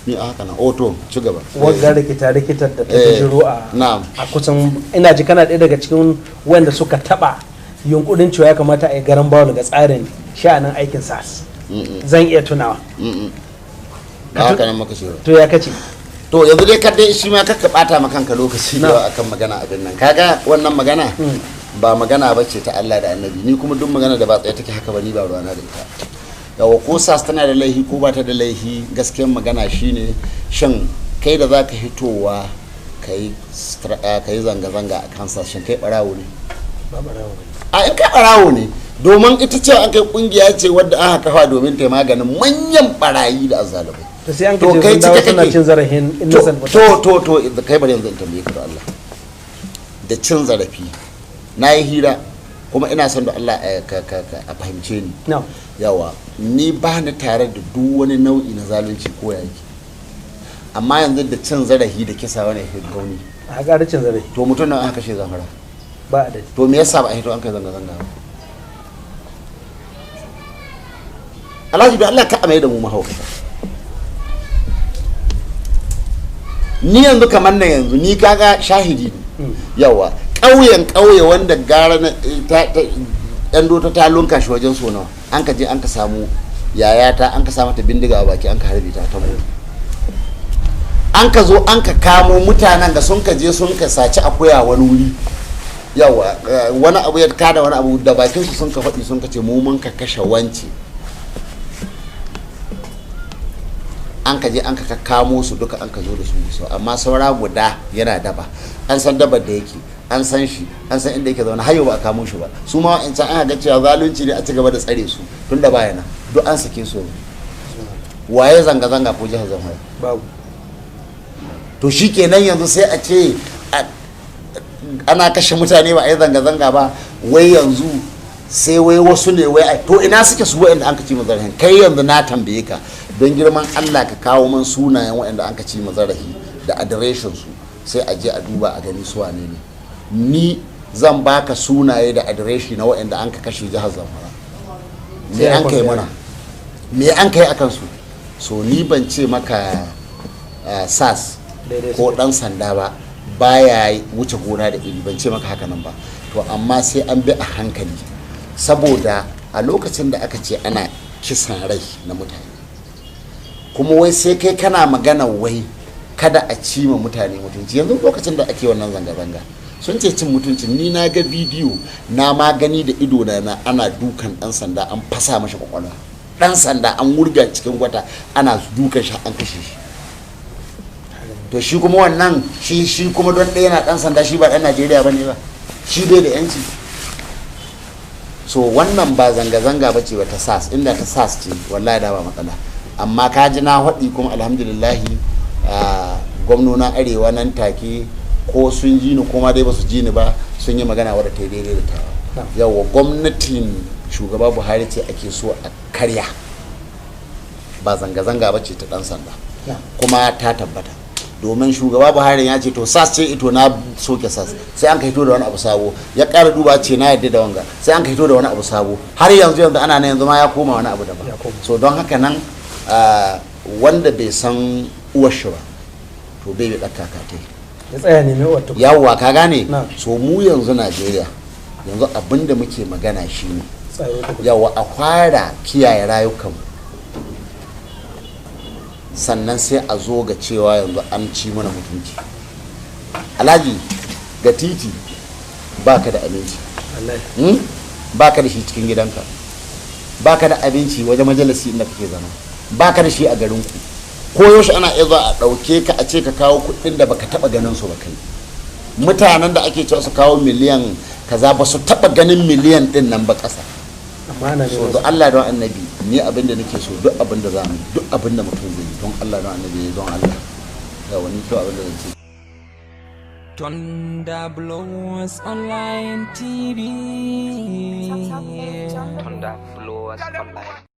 Speaker 4: ni a haka na oto ci gaba
Speaker 2: wanda rikitar da ta jiro a kusan ina ji kana ɗaya daga cikin wanda suka taba yunkurin cewa ya kamata a yi garan bawo daga tsarin sha'anin aikin SAS zan iya tunawa
Speaker 4: haka nan maka shiro
Speaker 2: to ya kace
Speaker 4: to yanzu dai kadai shi ma kakka bata maka kanka lokaci da akan magana abin nan kaga wannan magana ba magana bace ta Allah da Annabi ni kuma duk magana da ba tsaye take haka ba ni ba ruwana da ita yawa ko SAS tana da laihi ko ba ta da laihi gaskiyar magana shine shin kai da zaka hitowa kai zanga-zanga a kan SAS shin kai barawo ne
Speaker 2: ba barawo
Speaker 4: a in kai barawo ne domin ita ce an kai kungiya ce wadda aka kafa domin ta maganin manyan barayi da azzalumai
Speaker 2: to sai an kai dawo suna cin zarafin innocent
Speaker 4: to kai bari yanzu in tambaye ka da Allah da cin zarafi na yi hira kuma ina son da Allah a fahimce ni yawa ni ba ni tare da duk wani nau'i na zalunci ko yaki amma yanzu da cin zarafi da kisa wani gauni
Speaker 2: a ga da cin zarafi
Speaker 4: to mutum nan aka kashe Zamfara
Speaker 2: ba da
Speaker 4: to me yasa ba a hito an kai zanga-zanga ba Alhaji da Allah ka amai da mu mahaukata ni yanzu kamar na yanzu ni kaga shahidi yawa ƙauye wanda gara na yan dota ta lunka shi wajen so nawa an ka je an ka samu yayata an ka samu ta bindiga a baki an ka harbe ta mutu an ka zo an ka kamo mutanen da sun ka je sun ka saci akuya wani wuri yawa wani abu ya kada wani abu da bakin su sun ka faɗi sun ka ce mu mun ka kashe wance an ka je an ka kamo su duka an ka zo da su amma saura guda yana daba an san dabar da yake an san shi an san inda yake zaune har yau ba a kamo shi ba su ma wa'ancan an ga cewa zalunci ne a ci gaba da tsare su tun da baya na duk an sake su waye zanga-zanga ko jihar Zamfara
Speaker 2: babu
Speaker 4: to shi kenan yanzu sai a ce ana kashe mutane ba a yi zanga-zanga ba wai yanzu sai wai wasu ne wai to ina suke su wa'anda an ka ci mazarahin kai yanzu na tambaye ka don girman Allah ka kawo man sunayen wa'anda an ka ci mazarahi da adireshin su sai a je a duba a gani su wane ne ni zan baka sunaye da adireshi na wa'anda an ka kashe jihar Zamfara me an kai mana me an kai akan su so ni ban ce maka SAS ko dan sanda ba baya wuce gona da iri ban ce maka haka nan ba to amma sai an bi a hankali saboda a lokacin da aka ce ana kisan rai na mutane kuma wai sai kai kana magana wai kada a ci ma mutane mutunci yanzu lokacin da ake wannan zanga-zanga sun ce cin mutunci ni na ga bidiyo na magani da ido na ana dukan dan sanda an fasa mashi kwakwalwa dan sanda an wurga cikin gwata ana dukan shi an kashe shi to shi kuma wannan shi kuma don ɗaya na dan sanda shi ba dan Najeriya bane ba shi bai da yanci so wannan ba zanga-zanga ba ce ba ta SAS inda ta SAS ce wallahi da ba matsala amma ka ji na haɗi kuma alhamdulillahi gwamnonin arewa nan take ko sun ji ni kuma dai ba su ji ni ba sun yi magana wadda ta yi daidai da ta yawa gwamnatin shugaba Buhari ce ake so a karya ba zanga-zanga ba ce ta dan sanda kuma ta tabbata domin shugaba Buhari ya ce to sas ce ito na soke sas sai an ka hito da wani abu sabo ya ƙara duba ce na yadda da wanga sai an ka hito da wani abu sabo har yanzu ana na yanzu ma ya koma wani abu daban so don haka nan wanda bai san uwar shi ba to bai bi ɗaka katai
Speaker 2: ya tsaya ne mai wato
Speaker 4: yawwa ka gane so mu yanzu Najeriya yanzu abinda muke magana shine yawwa a fara kiyaye rayukanmu sannan sai a zo ga cewa yanzu an ci mana mutunci alhaji ga titi baka da abinci baka da shi cikin gidanka baka da abinci waje majalisi inda kake zama baka da shi a garinku ko yaushe ana iya zuwa a ɗauke ka a ce ka kawo kuɗin da baka taɓa ganin su ba kai mutanen da ake cewa su kawo miliyan kaza ba su taɓa ganin miliyan ɗin nan ba ƙasa so don Allah don annabi ni abin da nake so duk abin da za mu duk abin da mutum zai yi don Allah don annabi don Allah da wani kyau abin da zai ce
Speaker 1: Thunder Blows Online TV. Thunder Blows Online.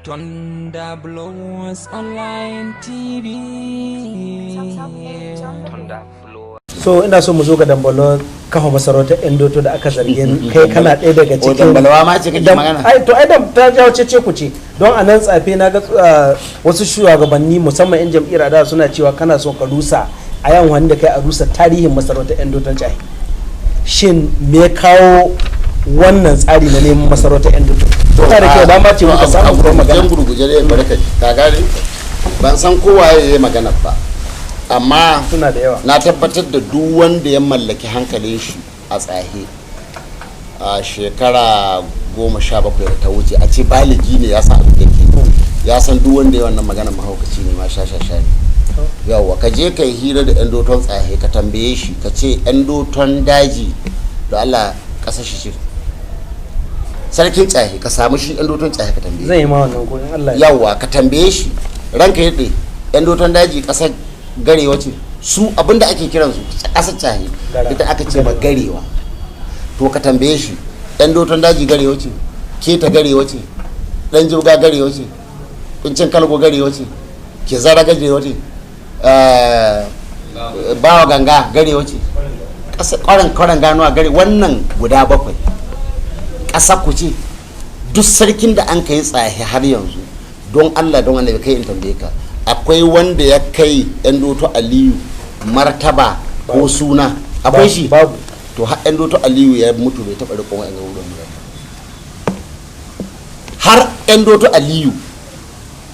Speaker 1: Thunder Blows Online TV. Thunder Blows.
Speaker 2: So ina so mu zo ga dambalo kafa masarautar Endoto da aka zarge kai kana ɗaya daga cikin
Speaker 4: dambalawa ma ce kake magana
Speaker 2: ai to ai ta jawo ce ku ce don a nan tsafe na ga wasu shugabanni musamman yan jam'iyyar da suna cewa kana son ka rusa a yan wanda kai a rusa tarihin masarautar Endoton jahi shin me kawo wannan tsari na neman masarautar Endoton ta da kyau ba ma ce muka samu ko magana
Speaker 4: gurguje da barka ka gane ban san kowa yayi magana ba amma
Speaker 2: suna da yawa
Speaker 4: na tabbatar da duk wanda ya mallaki hankalin shi a tsahe a shekara 17 da ta wuce a ce baligi ne ya san abin da ke ya san duk wanda ya wannan magana mahaukaci ne ma shashasha ne yawa ka je ka yi hira da Endoton tsahe ka tambaye shi ka ce Endoton daji da Allah kasar shi ce sarkin tsahe ka samu shi Endoton tsahe ka tambaye
Speaker 2: zai yi ma wannan ko in Allah
Speaker 4: yawa ka tambaye shi ranka yadda Endoton daji kasar garewa ce su abinda ake kiransu kasar tsahe ita aka ce ma garewa to ka tambaye shi Endoton daji garewa ce keta garewa ce dan jibga garewa ce kuncin kalgo garewa ce ke zara garewa ce bawa ganga garewa ce kwaran ganuwa gare wannan guda 7 ƙasa ku ce duk sarkin da an kai tsaye har yanzu don Allah don annabi kai in tambaye ka akwai wanda ya kai Endoto Aliyu martaba ko suna akwai shi
Speaker 2: babu
Speaker 4: to har Endoto Aliyu ya mutu bai taɓa riƙon wa'in wurin har Endoto Aliyu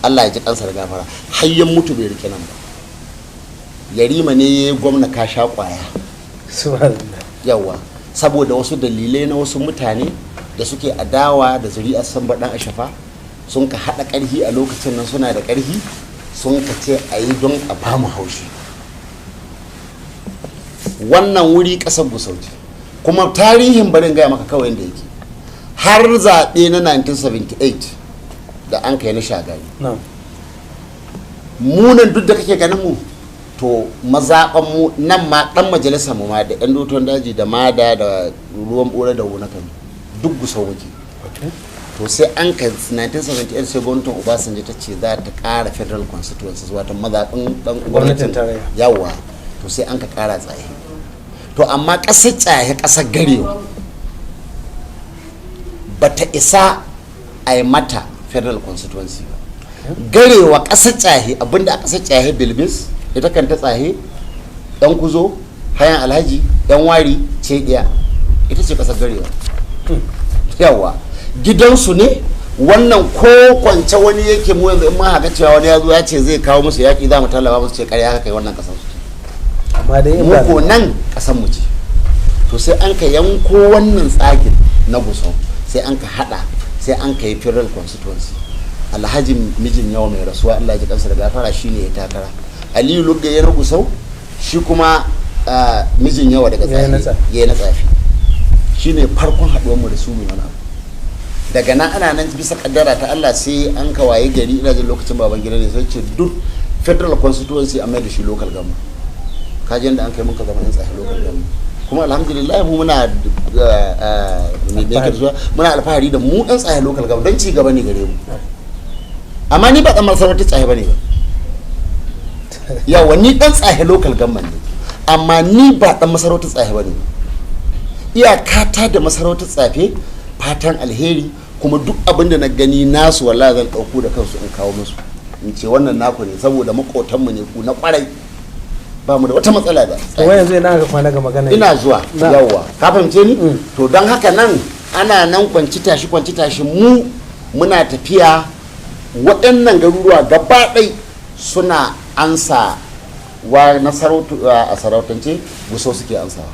Speaker 4: Allah ya ji kansa da gafara har ya mutu bai rike nan ba yarima ne ya gwamna ka sha kwaya yawa saboda wasu dalilai na wasu mutane da suke adawa da zuri'ar Samba dan Ashafa sun ka haɗa ƙarfi a lokacin nan, suna da ƙarfi sun ka ce a yi don a ba mu haushi. Wannan wuri ƙasar Gusau ce, kuma tarihin barin gaya maka kawai da yake har zaɓe na 1978 da an kai na Shagari. Munan duk da kake ganin mu to mazaɓan mu nan ma ɗan majalisar mu ma da 'yan doton daji da mada da ruwan ɓore da wuna kan duk Gusau muke. To sai an kai 1978 sai gwamnatin Obasanjo ta ce za ta ƙara federal constituency zuwa ta mazaɓin ɗan gwamnatin tarayya yawa, to sai an ka ƙara tsaye. To amma ƙasar tsaye ƙasar garewa ba ta isa a yi mata federal constituency ba. Garewa ƙasar tsaye abinda a ƙasar tsaye bilbis ita kan ta tsaye ɗan kuzo hayan alhaji ɗan wari ce ɗaya ita ce ƙasar garewa yawa gidansu ne. Wannan ko kwance wani yake mu yanzu in ma haka cewa wani ya zo ya ce zai kawo musu yaƙi za mu tallaba musu ce ƙarya haka kai wannan ƙasar su amma dai mu ko nan ƙasar mu ce. To sai an ka yanko wannan tsagin na Gusau sai an ka hada sai an ka yi federal constituency. Alhaji mijin yawa mai rasuwa Allah ya ji kansa da gafara shine ya takara. Aliyu Lugga ya na Gusau shi kuma mijin yawa daga tsafi ya na tsafi shine farkon haduwar mu da su mai wani abu. Daga nan ana nan bisa kaddara ta Allah sai an ka waye gari ina jin lokacin baban gida ne sai ce duk federal constituency a mai da shi local government. Kajin da an kai muka zama yan tsaye local government kuma alhamdulillah mu muna alfahari da mu dan tsaye local government don ci gaba ne gare mu. Amma ni ba dan masarautar tsaye bane ba yawa ni dan tsaye local government ne amma ni ba dan masarautar tsaye bane. Iyakata da masarautar tsafe fatan alheri kuma duk abinda na gani nasu wallahi zan dauko da kansu in kawo musu in ce wannan naku ne saboda makotan mu ne ku na kwarai ba mu da wata matsala da.
Speaker 2: To yanzu ina ga kwana ga magana
Speaker 4: ina zuwa yawa ka fahimce ni. To don haka nan ana nan kwanci tashi mu muna tafiya waɗannan garuruwa gaba ɗai suna ansa wa na a sarautance Gusau suke ansawa.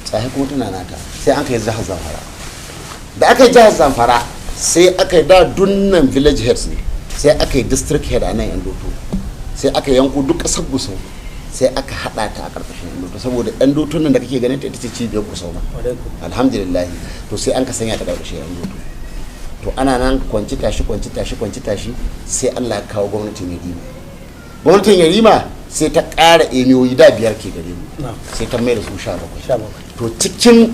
Speaker 4: Tsaye kuma tana nata sai an kai jihar Zamfara. Da aka yi jihar Zamfara sai aka yi da dunnan village heads ne sai aka yi district head a nan yan doto sai aka yanko duk ƙasar Gusau sai aka hada ta a karkashin yan doto saboda yan doto nan da kake ganin ta ita ce cibiyar Gusau ma alhamdulillah. To sai an ka sanya ta karkashin yan doto. To ana nan kwanci tashi sai Allah ya kawo gwamnatin Yarima. Gwamnatin Yarima sai ta ƙara emiyoyi da 5 ke gare mu sai ta mai da su 17. To cikin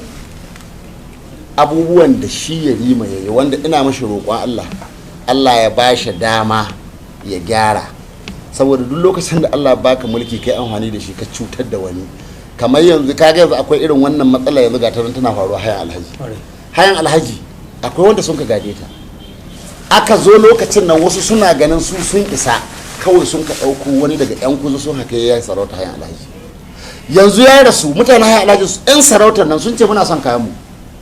Speaker 4: abubuwan da shi Yarima ya yi wanda ina mashi roƙon Allah ya ba shi dama ya gyara saboda duk lokacin da Allah baka mulki kai amfani da shi ka cutar da wani kamar yanzu kaga yanzu akwai irin wannan matsala yanzu ga tana faruwa hayan alhaji akwai wanda sun ka gade ta aka zo lokacin nan wasu suna ganin su sun isa kawai sun ka ɗauko wani daga yan kuzu sun haka ya sarauta hayan alhaji yanzu ya rasu mutane hayan alhaji yan sarautar nan sun ce muna son kayan mu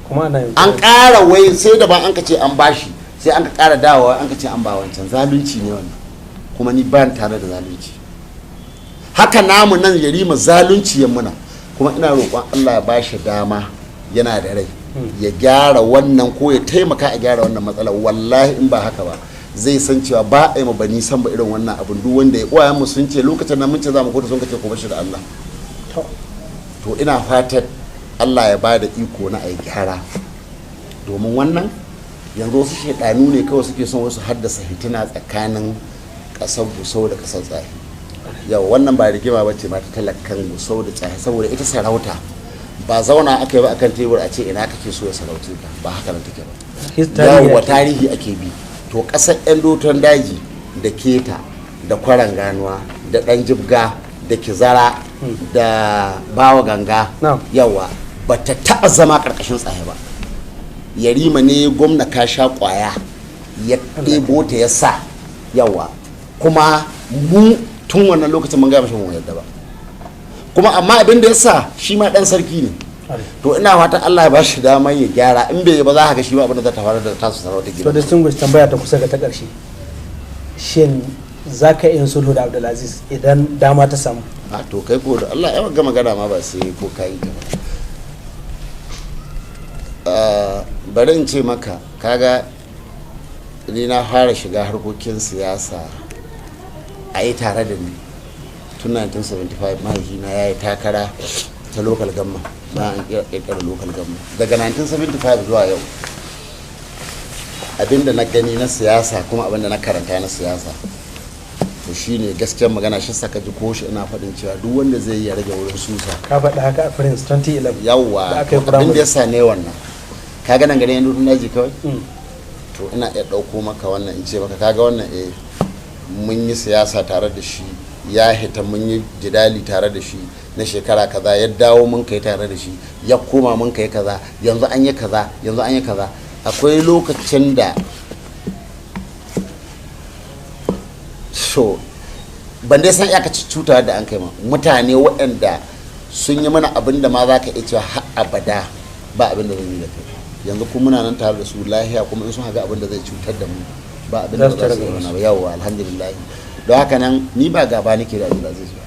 Speaker 4: kuma an ƙara wai sai da ba an ka ce an bashi sai an ka ƙara dawowa an ka ce an ba wancan zalunci ne wannan kuma ni ban tare da zalunci haka namu nan Yarima zalunci ya muna kuma ina roƙon Allah ya bashi dama yana da rai ya gyara wannan ko ya taimaka a gyara wannan matsala wallahi in ba haka ba zai san cewa ba a yi bani san ba irin wannan abin duk wanda ya koya mu sun ce lokacin nan mun ce za mu kotu sun kace ko bashi da Allah to ina fatan Allah ya bada iko na a gyara domin wannan yanzu wasu shaidanu ne kawai suke son wasu haddasa hitina tsakanin kasar Gusau da kasar Tsahi yau wannan ba rigima bace ma ta talakan Gusau da Tsahi saboda ita sarauta ba zauna aka yi ba akan tebur a ce ina kake so ya sarauce ka ba haka nan take ba yawa tarihi ake bi to kasar yan doton daji da keta da kwaran ganuwa da dan jibga da kizara da bawa ganga yawa ba ta taba zama karkashin Tsahi ba. Yarima ne gwamna ka sha kwaya ya ɗebo ta ya sa yawa kuma mu tun wannan lokacin mun ga mashi mun yadda ba kuma amma abin da ya sa shi ma dan sarki ne to ina fatan Allah ya bashi dama ya gyara in bai ba za ka ga shi ba abin da za ta faru da tasu sarauta gida.
Speaker 2: To distinguished tambaya ta kusa ga ta karshe shin zaka yin sulhu da Abdulaziz idan dama ta samu?
Speaker 4: A to kai ko da Allah ya ga magana ma ba sai ko kai bari in ce maka kaga ni na fara shiga harkokin siyasa a yi tare da ni tun 1975 mahaifina ya yi takara ta local government na an kirkira local government daga 1975 zuwa yau abinda na gani na siyasa kuma abinda na karanta na siyasa to shine gaskiyar magana shi saka ji ko shi ina faɗin cewa duk wanda zai yi ya rage wurin susa
Speaker 2: ka faɗa haka a Prince 2011
Speaker 4: yawa abin da yasa ne wannan ka ga nan gare yanzu naji kawai to ina iya ɗauko maka wannan in ce maka kaga wannan mun yi siyasa tare da shi ya hita mun yi jidali tare da shi na shekara kaza ya dawo mun kai tare da shi ya koma mun kai kaza yanzu an yi kaza yanzu an yi kaza akwai lokacin da so ban dai san iyaka cuta da an kai ma mutane waɗanda sun yi mana abin da ma za ka iya cewa har abada ba abin da zan yi da kai yanzu kuma muna nan tare da su lahiya kuma in sun haga abin da zai cutar da mu ba abin da za su yi mana ba yawa alhamdulillah don haka nan ni ba gaba nake da Abdulaziz ba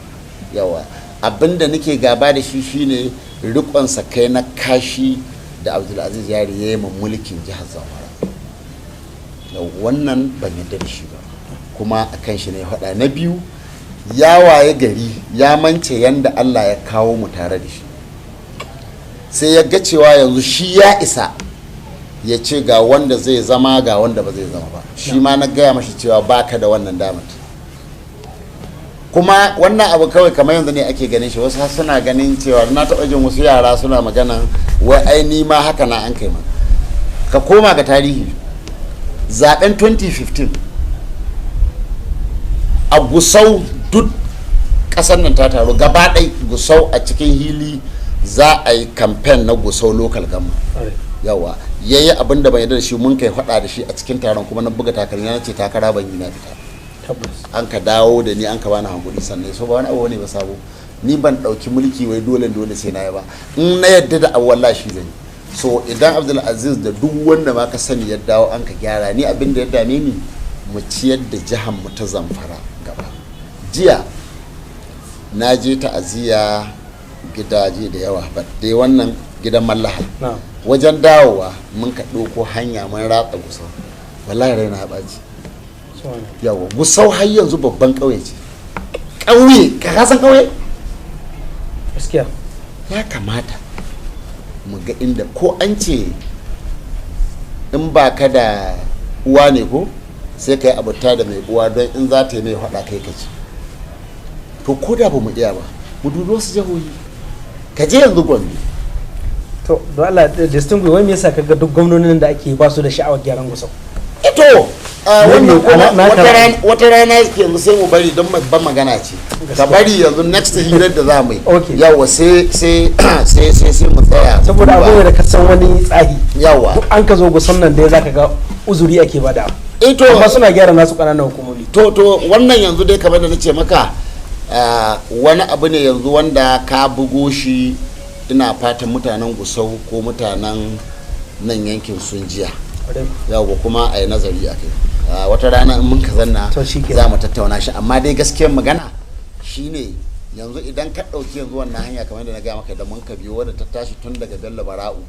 Speaker 4: yawa abin da nake gaba da shi shine rikon sa kai na kashi da Abdulaziz Yari ya yi mulkin jihar Zamfara wannan ban yadda da shi ba kuma akan shi ne faɗa na biyu ya waye gari ya mance yanda Allah ya kawo mu tare da shi sai ya ga cewa yanzu shi ya isa ya ce ga wanda zai zama ga wanda ba zai zama ba shi ma na gaya mashi cewa baka da wannan damar kuma wannan abu kawai kamar yanzu ne ake ganin shi wasu suna ganin cewa na taɓa jin wasu yara suna magana wai ai ni ma haka na an kai ma ka koma ga tarihi zaben 2015 a Gusau duk ƙasar nan ta taru gaba ɗai Gusau a cikin hili za a yi kamfen na Gusau local gama yawa yayi abin da ban yarda da shi mun kai faɗa da shi a cikin taron kuma na buga takalmi na ce takara ban yi na fita an ka dawo da ni an ka bani hankuli sannan so ba wani abu ne ba sabo ni ban ɗauki mulki wai dole sai na yi ba in na yadda da abu wallahi shi zan yi so idan Abdulaziz da duk wanda ma ka sani ya dawo an ka gyara ni abin da ya dame ni mu ciyar da jihar mu ta Zamfara gaba jiya na je ta'aziyya gidaje da yawa ba dai wannan gidan mallaha wajen dawowa mun ka ɗauko hanya mun ratsa Gusau wallahi raina ya ɓaci yawa Gusau har yanzu babban ƙauye ce ƙauye ka san ƙauye
Speaker 2: gaskiya
Speaker 4: ya kamata mu ga inda ko an ce in ba ka da uwa ne ko sai ka yi abuta da mai uwa don in za ta yi mai faɗa kai ka ci to ko da ba mu iya ba mu dubi wasu jihohi ka je yanzu Gombe
Speaker 2: to don Allah distinguish wai me yasa kaga duk gwamnonin da ake ba su da sha'awar gyaran Gusau
Speaker 4: ito wata rana yanzu sai mu bari don ban magana ce ka bari yanzu next hirar da za mu yi yawa sai mu tsaya
Speaker 2: saboda abubuwa da kasan wani tsari
Speaker 4: yawa
Speaker 2: duk an ka zo Gusau nan da zaka ga uzuri ake bada
Speaker 4: ito
Speaker 2: amma suna gyara nasu ƙananan hukumomi
Speaker 4: to wannan yanzu dai kamar da nace maka wani abu ne yanzu wanda ka bugo shi ina fatan mutanen Gusau ko mutanen nan yankin sun jiya yawa kuma a yi nazari a kai wata rana in mun ka zanna za mu tattauna shi amma dai gaskiyar magana shine yanzu idan ka ɗauki yanzu wannan hanya kamar da na gaya maka da mun ka biyo wadda ta tashi tun daga Bello Bara'u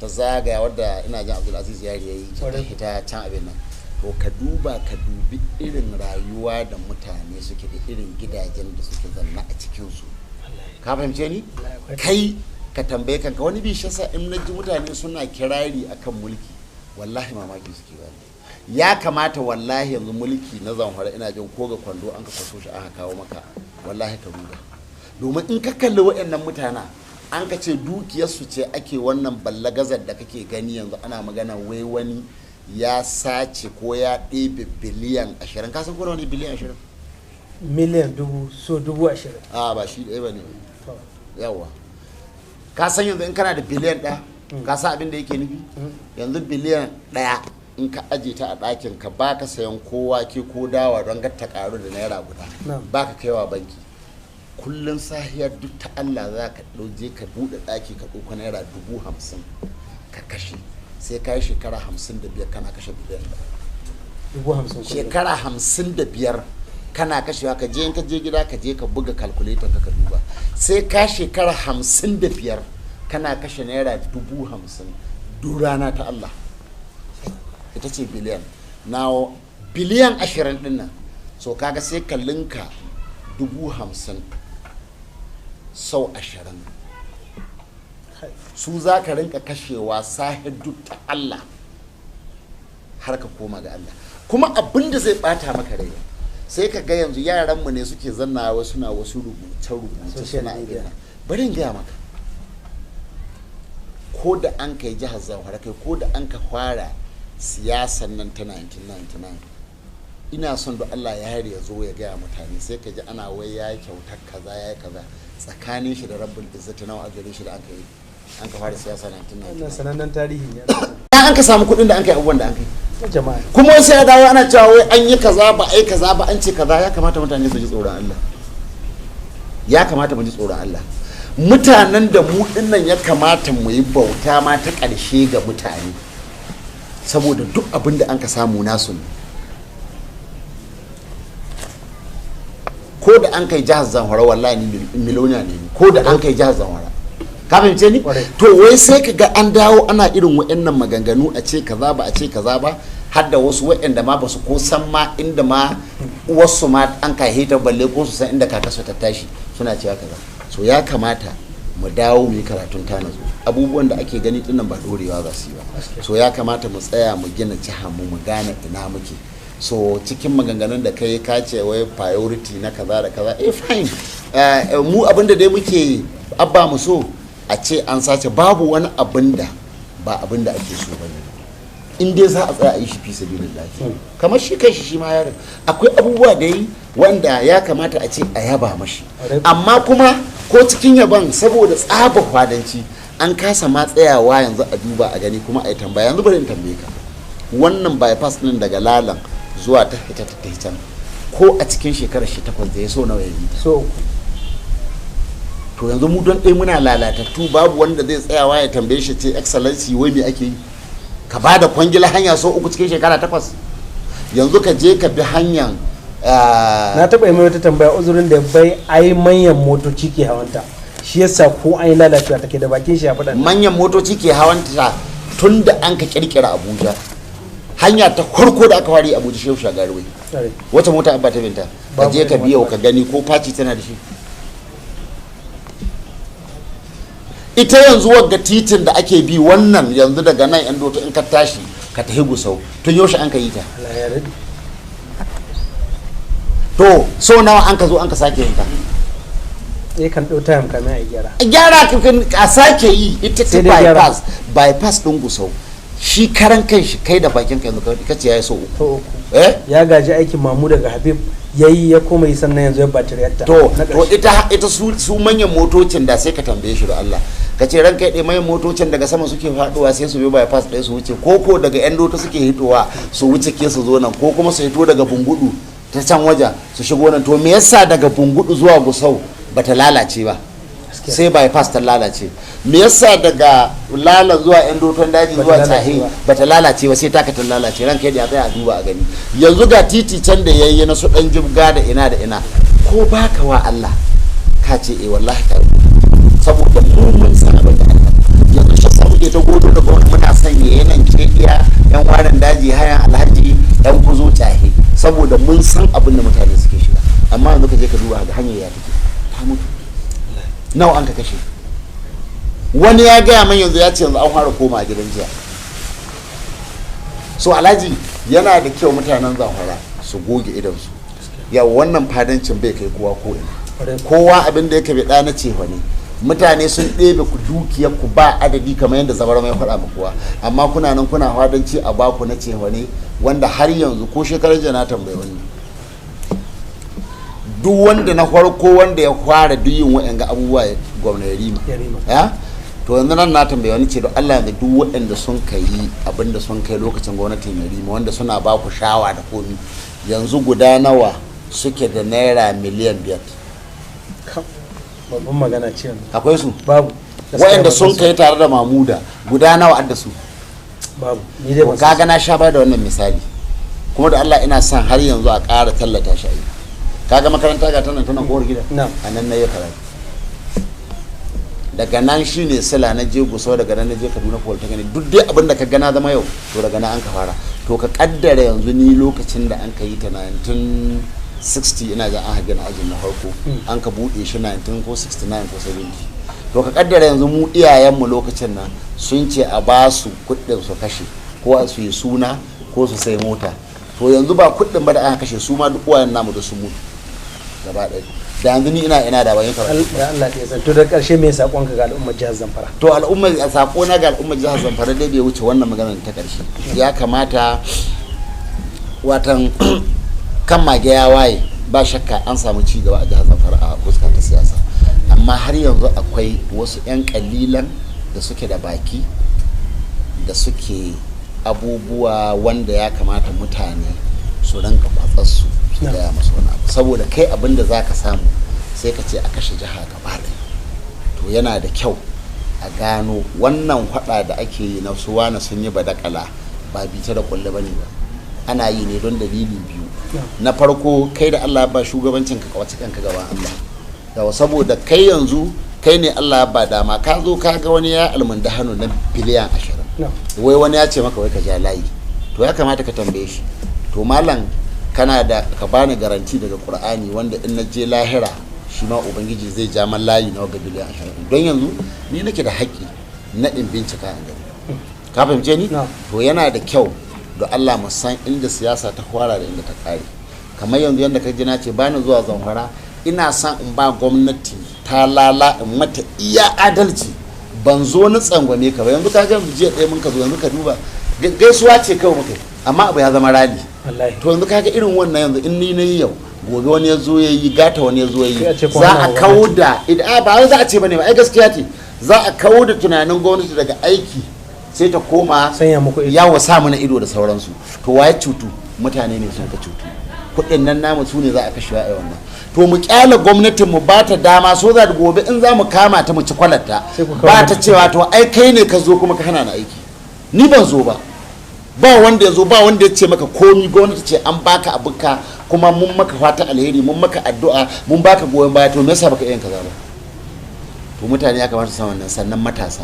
Speaker 4: ta zagaya wadda ina jin Abdulaziz Yari yayi ta can abin nan to ka dubi irin rayuwa da mutane suke da irin gidajen da suke zanna a cikinsu ka fahimce ni kai ka tambaye kanka wani bi shi yasa in naji mutane suna kirari akan mulki wallahi mamaki suke ba ya kamata wallahi yanzu mulki na Zamfara ina jin ko ga kwando an ka kwaso shi aka kawo maka wallahi ka ruga domin in ka kalli waɗannan mutana an ka ce dukiyarsu ce ake wannan ballagazar da kake gani yanzu ana magana wai wani ya sace ko ya ɗebe biliyan 20 ka san ko wani biliyan 20
Speaker 2: miliyan 20,000
Speaker 4: a ba shi ɗaya ba ne yawa ka san yanzu in kana da biliyan 1 ka san abin da yake nufi yanzu biliyan 1 in ka aje ta a ɗakin ka ba ka sayan ko wake ko dawa don ga ta karu da naira guda ba ka kaiwa banki kullum sahiyar duk ta Allah za ka ɗauje ka buɗe ɗaki ka ɗauko naira 50,000 ka kashe sai ka yi shekara 55 kana kashe biliyan
Speaker 2: 50,000
Speaker 4: shekara 55 kana kashewa ka je in ka je gida ka je ka buga calculator ka duba sai ka shekara 55 kana kashe naira 50,000 duk rana ta Allah ita ce biliyan. Na biliyan 20 din nan so kaga sai ka linka 50,000 sau 20 su za ka rinka kashewa duk ta Allah har ka koma ga Allah. Kuma abin da zai bata maka rai sai ka ga yanzu yaranmu ne suke zannawa suna wasu rubuce suna gina. Bari in gaya maka, ko da an kai jihar Zamfara kai ko da an ka fara siyasan nan ta 1999 ina son da Allah ya hari ya zo ya gaya mutane sai ka ji ana wai ya yi kyautar kaza ya yi kaza tsakanin shi da rabbul izzati nawa a gare shi da an ka fara siyasa 1999.
Speaker 2: wannan sanannen tarihi ne
Speaker 4: an ka samu kuɗin da an kai abubuwan da an kai
Speaker 2: jama'a.
Speaker 4: kuma sai ya dawo ana cewa wai an yi kaza ba ai kaza ba an ce kaza. Ya kamata mutane su ji tsoron Allah, ya kamata mu ji tsoron Allah. Mutanen da mu dinnan ya kamata mu yi bauta ma ta ƙarshe ga mutane saboda duk abin da an ka samu nasu ne. Ko da an kai jihar Zamfara wallahi miloniya ne, ko da an kai jihar Zamfara ka fahimce ni. To wai sai ka ga an dawo ana irin wa'annan maganganu a ce kaza ba a ce kaza ba, har da wasu wa'anda ma ba su ko san ma inda ma wasu ma an kai hita balle ko su san inda kakasu ta tashi suna cewa kaza. So ya kamata mu dawo mu yi karatun tanazu. Abubuwan da ake gani dinnan ba dorewa za su yi ba. So ya kamata mu tsaya mu gina jihar mu gane ina muke. So cikin maganganun da kai ka ce wai priority na kaza da kaza fine. Mu abinda dai muke abba mu so a ce an sace babu wani abinda ba abinda ake so bane. In dai za a tsaya a yi shi fi sabilillah. Kamar shi kai shi ma yaron akwai abubuwa da yi wanda ya kamata a ce a yaba mashi. Amma kuma ko cikin yaban saboda tsaba kwadanci an kasa ma tsayawa yanzu a duba a gani kuma a yi tambaya. Yanzu bari in tambaye ka, wannan bypass din daga Lalan zuwa ta hitan ko a cikin shekarar shi 8 da ya so nawa ya yi
Speaker 2: so
Speaker 4: to yanzu mu don ɗaya muna lalatattu babu wanda zai tsayawa ya tambaye shi ce excellency wai me ake yi? Ka ba da kwangila hanya so 3 cikin shekara 8. Yanzu ka je ka bi hanyar
Speaker 2: na taɓa yi mai wata tambaya uzurin da bai ai manyan motoci ke hawanta shi yasa ko an yi lalacewa take da bakin shi ya faɗa.
Speaker 4: Manyan motoci ke hawanta tun da an ka kirkira Abuja. Hanya ta farko da aka wari Abuja Shehu Shagari wai wata mota abba ta binta ka je ka biya ka gani ko faci tana da shi. Ita yanzu wagga titin da ake bi wannan yanzu daga nan yan doto in ka tashi ka tafi Gusau tun yaushe an ka yi ta. To so nawa an ka zo an ka sake yin ta.
Speaker 2: Kan ɗau time kamar a gyara.
Speaker 4: Gyara ka sake yi ita ta bypass ɗin Gusau. Shi karan kan shi kai da bakin kai yanzu ka ce ya yi so uku.
Speaker 2: Ya gaji aikin mamu daga Habib yayi ya koma yi sannan yanzu ya batiriyarta.
Speaker 4: To ita su manyan motocin da sai ka tambaye shi da Allah. Ka ce ran kai ɗaya manyan motocin daga sama suke faɗuwa sai su bi bypass ɗaya su wuce ko daga yan dota suke hitowa su wuce ke su zo nan ko kuma su hito daga Bungudu ta can waje su shigo nan. To me yasa daga Bungudu zuwa Gusau bata lalace ba sai bypass ta lalace? Me yasa daga Lalan zuwa yan doton daji zuwa Tsahe bata lalace ba sai taka ta lalace? Ran kai da ya tsaya a duba a gani. Yanzu ga titi can da yayi na su dan jibga da ina ko baka wa Allah ka ce wallahi ka saboda mun san abin da Allah yanzu shi sa muke ta godo da gwamnati muna sanya yanan kediya yan waran daji hayan alhaji yan kuzo Tsahe saboda mun san abin da mutane suke shiga. Amma yanzu ka je ka duba ga hanyar ya take ta mutu. Nawa an ka kashe? Wani ya gaya man yanzu ya ce yanzu an fara koma a gidan jiya. So alhaji yana da kyau mutanen Zamfara su goge idansu. Yawa wannan fadancin bai kai kowa ko ina. Kowa abin da yake bai ɗa na cewa ne. Mutane sun ɗebe ku dukiyar ku ba adadi kamar yadda Zabar mai faɗa ma kowa. Amma kuna nan kuna fadanci a baku na cewa ne wanda har yanzu ko shekarar jiya na tambayi wani. Duk wanda na farko wanda ya fara duk yin waɗanga abubuwa gwamna Yarima. To yanzu nan na tambaye wani ce don Allah yanzu duk waɗanda sun kai abinda sun kai lokacin gwamnatin Yarima wanda suna ba ku shawa da komi yanzu guda nawa suke da naira miliyan 5?
Speaker 2: Babban magana ce
Speaker 4: akwai su?
Speaker 2: Babu.
Speaker 4: Waɗanda sun kai tare da Mamuda guda nawa adda su?
Speaker 2: Babu. Ni dai ban
Speaker 4: kaga na sha ba da wannan misali kuma da Allah ina son har yanzu a ƙara tallata shi a yi. Kaga makaranta ga tana kowar gida a nan na yi karatu daga nan shine sila na je Gusau, daga nan na je Kaduna Polytechnic, duk dai abin da ka gana zama yau to daga nan an ka fara. To ka kaddara yanzu ni lokacin da an ka yi ta 1960 ina ga an hagina ajin na farko an ka buɗe shi 19 ko 69 ko 70. to ka kaddara yanzu mu iyayenmu lokacin nan sun ce a ba su kuɗin su kashe ko su yi suna ko su sai mota. To yanzu ba kuɗin ba da aka kashe su ma duk uwayen namu da su mutu gaba ɗaya. Da yanzu ni ina da bayan karatu.
Speaker 2: Allah ya san. To da ƙarshe me sakon ka ga al'ummar jihar Zamfara?
Speaker 4: To sako na ga al'ummar jihar Zamfara dai bai wuce wannan maganar ta ƙarshe. Ya kamata watan kan mage ya waye, ba shakka an samu ci gaba a jihar Zamfara a fuska ta siyasa, amma har yanzu akwai wasu 'yan kalilan da suke da baki da suke abubuwa wanda ya kamata mutane su ranka kwatsar su gaya masu wani abu, saboda kai abin da za ka samu sai ka ce a kashe jiha gaba ɗaya. To yana da kyau a gano wannan hada da ake yi na su wani sun yi badakala ba bita da kulle bane ba, ana yi ne don dalili biyu. Na farko kai da Allah ba shugabancin ka kawace kanka gaban Allah, yawa saboda kai yanzu kai ne Allah ba dama ka zo ka ga wani ya almanda hannu na biliyan 20 wai wani ya ce maka wai ka ja layi, to ya kamata ka tambaye shi to malam kana da ka bani garanti daga Qur'ani wanda in na je lahira shi ma ubangiji zai ja man layi na ga biliyan 20, don yanzu ni nake da haƙƙi na in bincika an gani. Ka fahimce ni? To yana da kyau da Allah mu san inda siyasa ta fara da inda ta kare. Kamar yanzu yanda ka ji na ce bani zuwa Zamfara, ina son in ba gwamnati ta lala in mata iya adalci, ban zo na tsangwame ka ba. Yanzu ka ga jiya ɗaya mun ka zo, yanzu ka duba gaisuwa ce kawai muka, amma abu ya zama rali. To yanzu ka ga irin wannan, yanzu in ni na yi yau gobe wani ya zo ya yi, gata wani ya zo ya yi, za a kawo da ba za a ce bane ba, ai gaskiya ce, za a kawo da tunanin gwamnati daga aiki sai ta koma yawo sa mana ido da sauransu. To waye cutu? Mutane ne sun ka cutu, kuɗin nan namu su ne za a kashe a wannan. To mu kyala gwamnatin mu ba ta dama, so da gobe in za mu kama ta mu ci kwalarta ba ta cewa to ai kai ne ka zo kuma ka hana na aiki. Ni ban zo ba, ba wanda ya zo, ba wanda ya ce maka komi. Gwamnati ce an baka abuka kuma mun maka fata alheri, mun maka addu'a, mun baka goyon baya, to me yasa baka yin kaza ba? To mutane ya kamata su san wannan. Sannan matasa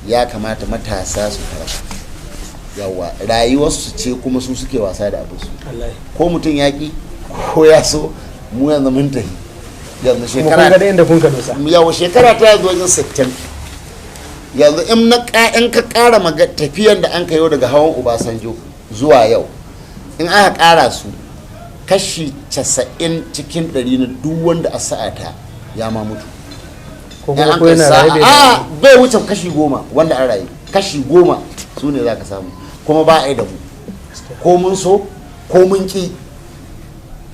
Speaker 4: ya kamata matasa su karatu, yawa rayuwarsu ce kuma su suke wasa da abinsu. Ko mutum ya ki ko ya so, mu yanzu mun tafi yanzu shekara
Speaker 2: da inda kun ka dosa,
Speaker 4: yawa shekara ta yanzu wajen 60. Yanzu in ka kara tafiyan da an kayo daga hawan Obasanjo zuwa yau, in aka kara su kashi 90 cikin 100 na duk wanda a sa'ata ya ma mutu. Bai wuce kashi 10 wanda an rayu, kashi 10 su ne za ka samu, kuma ba a yi da mu ko mun so ko mun ki.